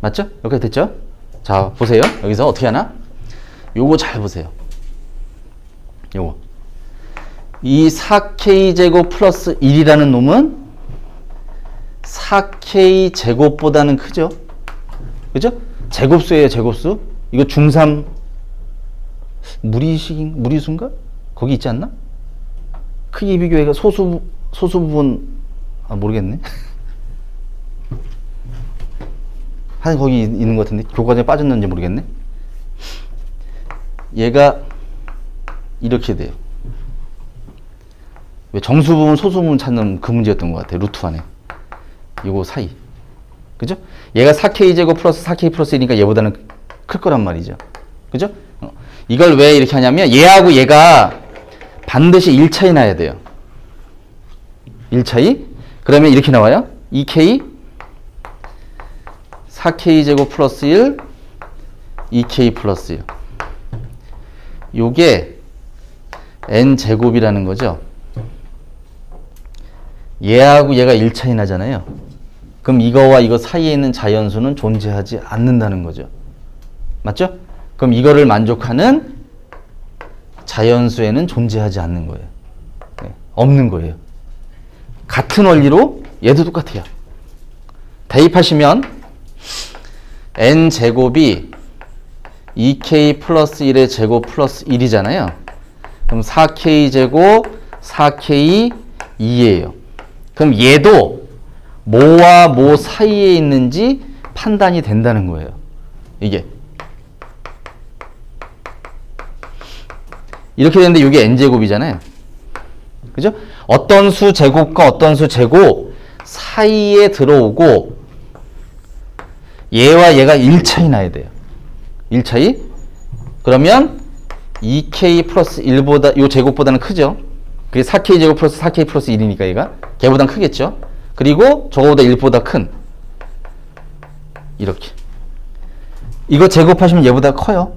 맞죠? 여기까지 됐죠? 자, 보세요. 여기서 어떻게 하나? 요거 잘 보세요. 요거. 이 4k제곱 플러스 1이라는 놈은 4k제곱보다는 크죠? 그죠? 제곱수예요, 제곱수. 이거 중3 무리수인가? 거기 있지 않나? 크기 비교해가 소수 부분, 모르겠네. 한 거기 있는 것 같은데 교과서에 빠졌는지 모르겠네. 얘가 이렇게 돼요. 왜 정수 부분 소수 부분 찾는 그 문제였던 것 같아요. 루트 안에 이거 사이, 그죠? 얘가 4k제곱 플러스 4k 플러스 1이니까 얘보다는 클 거란 말이죠. 그죠? 이걸 왜 이렇게 하냐면 얘하고 얘가 반드시 1 차이 나야 돼요. 1 차이. 그러면 이렇게 나와요. 2k 4k제곱 플러스 1 2k 플러스 1. 요게 n제곱이라는 거죠. 얘하고 얘가 1 차이 나잖아요. 그럼 이거와 이거 사이에 있는 자연수는 존재하지 않는다는 거죠. 맞죠? 그럼 이거를 만족하는 자연수에는 존재하지 않는 거예요. 네, 없는 거예요. 같은 원리로 얘도 똑같아요. 대입하시면 n제곱이 2k 플러스 1의 제곱 플러스 1이잖아요. 그럼 4k제곱 4k 2예요. 그럼 얘도 뭐와 뭐 사이에 있는지 판단이 된다는 거예요. 이게 이렇게 되는데 이게 n제곱이잖아요. 그죠? 어떤 수 제곱과 어떤 수 제곱 사이에 들어오고 얘와 얘가 1 차이 나야 돼요. 1 차이. 그러면 2k 플러스 1보다 요 제곱보다는 크죠. 그게 4k 제곱 플러스 4k 플러스 1이니까 얘가 걔보단 크겠죠. 그리고 저거보다 1보다 큰 이렇게 이거 제곱하시면 얘보다 커요.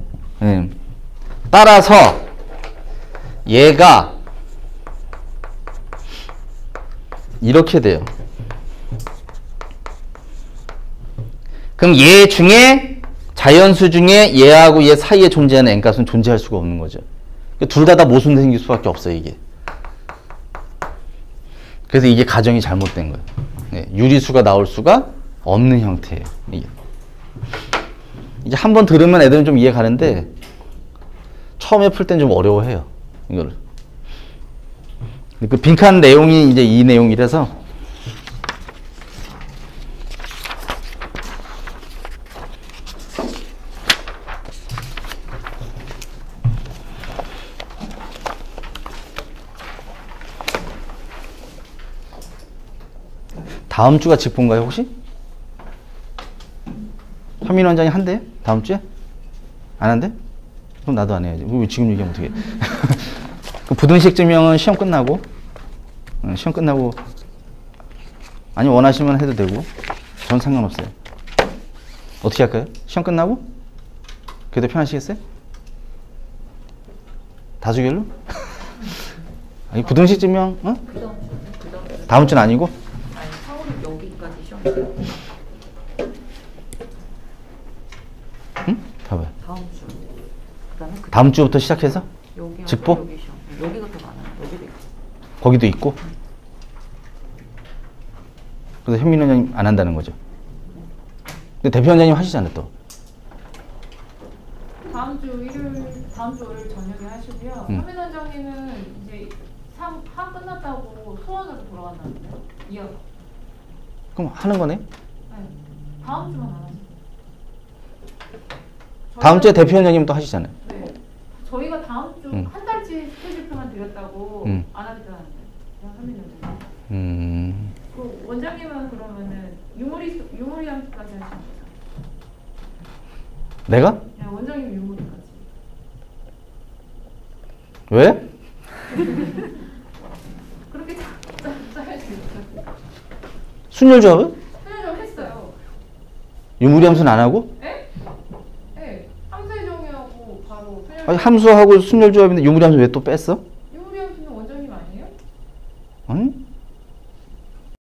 따라서 얘가 이렇게 돼요. 그럼 얘 중에 자연수 중에 얘하고 얘 사이에 존재하는 n값은 존재할 수가 없는 거죠. 둘 다 모순 생길 수밖에 없어요, 이게. 그래서 이게 가정이 잘못된 거예요. 네, 유리수가 나올 수가 없는 형태예요. 이게 한 번 들으면 애들은 좀 이해 가는데 처음에 풀 땐 좀 어려워해요, 이거를. 그 빈칸 내용이 이제 이 내용이라서. 다음 주가 직보인가요, 혹시? 현민 원장이 한대요? 다음 주에? 안 한대? 그럼 나도 안 해야지. 왜 지금 얘기하면 어떡해. 그 부등식 증명은 시험 끝나고, 시험 끝나고, 아니, 원하시면 해도 되고, 전 상관없어요. 어떻게 할까요? 시험 끝나고? 그게 더 편하시겠어요? 다수결로? 아니, 부등식 증명, 어? 다음 주는 아니고? 응? 봐봐요. 다음 주. 그다음에 다음 주부터 시작해서? 여기 직보? 여기가 더 많아요. 여기도 있고. 거기도 있고? 그래서 현민 원장님 안 한다는 거죠? 근데 대표 원장님 하시잖아요, 또. 다음 주 월요일 저녁에 하시고요. 현민 원장님은 이제 한 끝났다고 소원으로 돌아간다는데요? 이어서. 그럼 하는 거네? 네. 다음 주만 안 하세요. 다음 주에 대표 원장님 또 하시잖아요. 네. 저희가 다음 주 한 달치 스케줄표만 드렸다고 안 하겠다는데. 그냥 현민 원장님. 그 원장님은 그러면은 유무리함까지 하시는 거죠? 내가? 네, 원장님 유무리까지. 왜? 그렇게 짜야 되니까. 순열조합은? 순열조합 했어요. 유무리함수는 안 하고? 네? 네. 함수의 정의하고 바로 순열조합. 아니, 함수하고 순열조합인데 유무리함수 왜 또 뺐어? 유무리함수는 원장님 아니에요? 아니?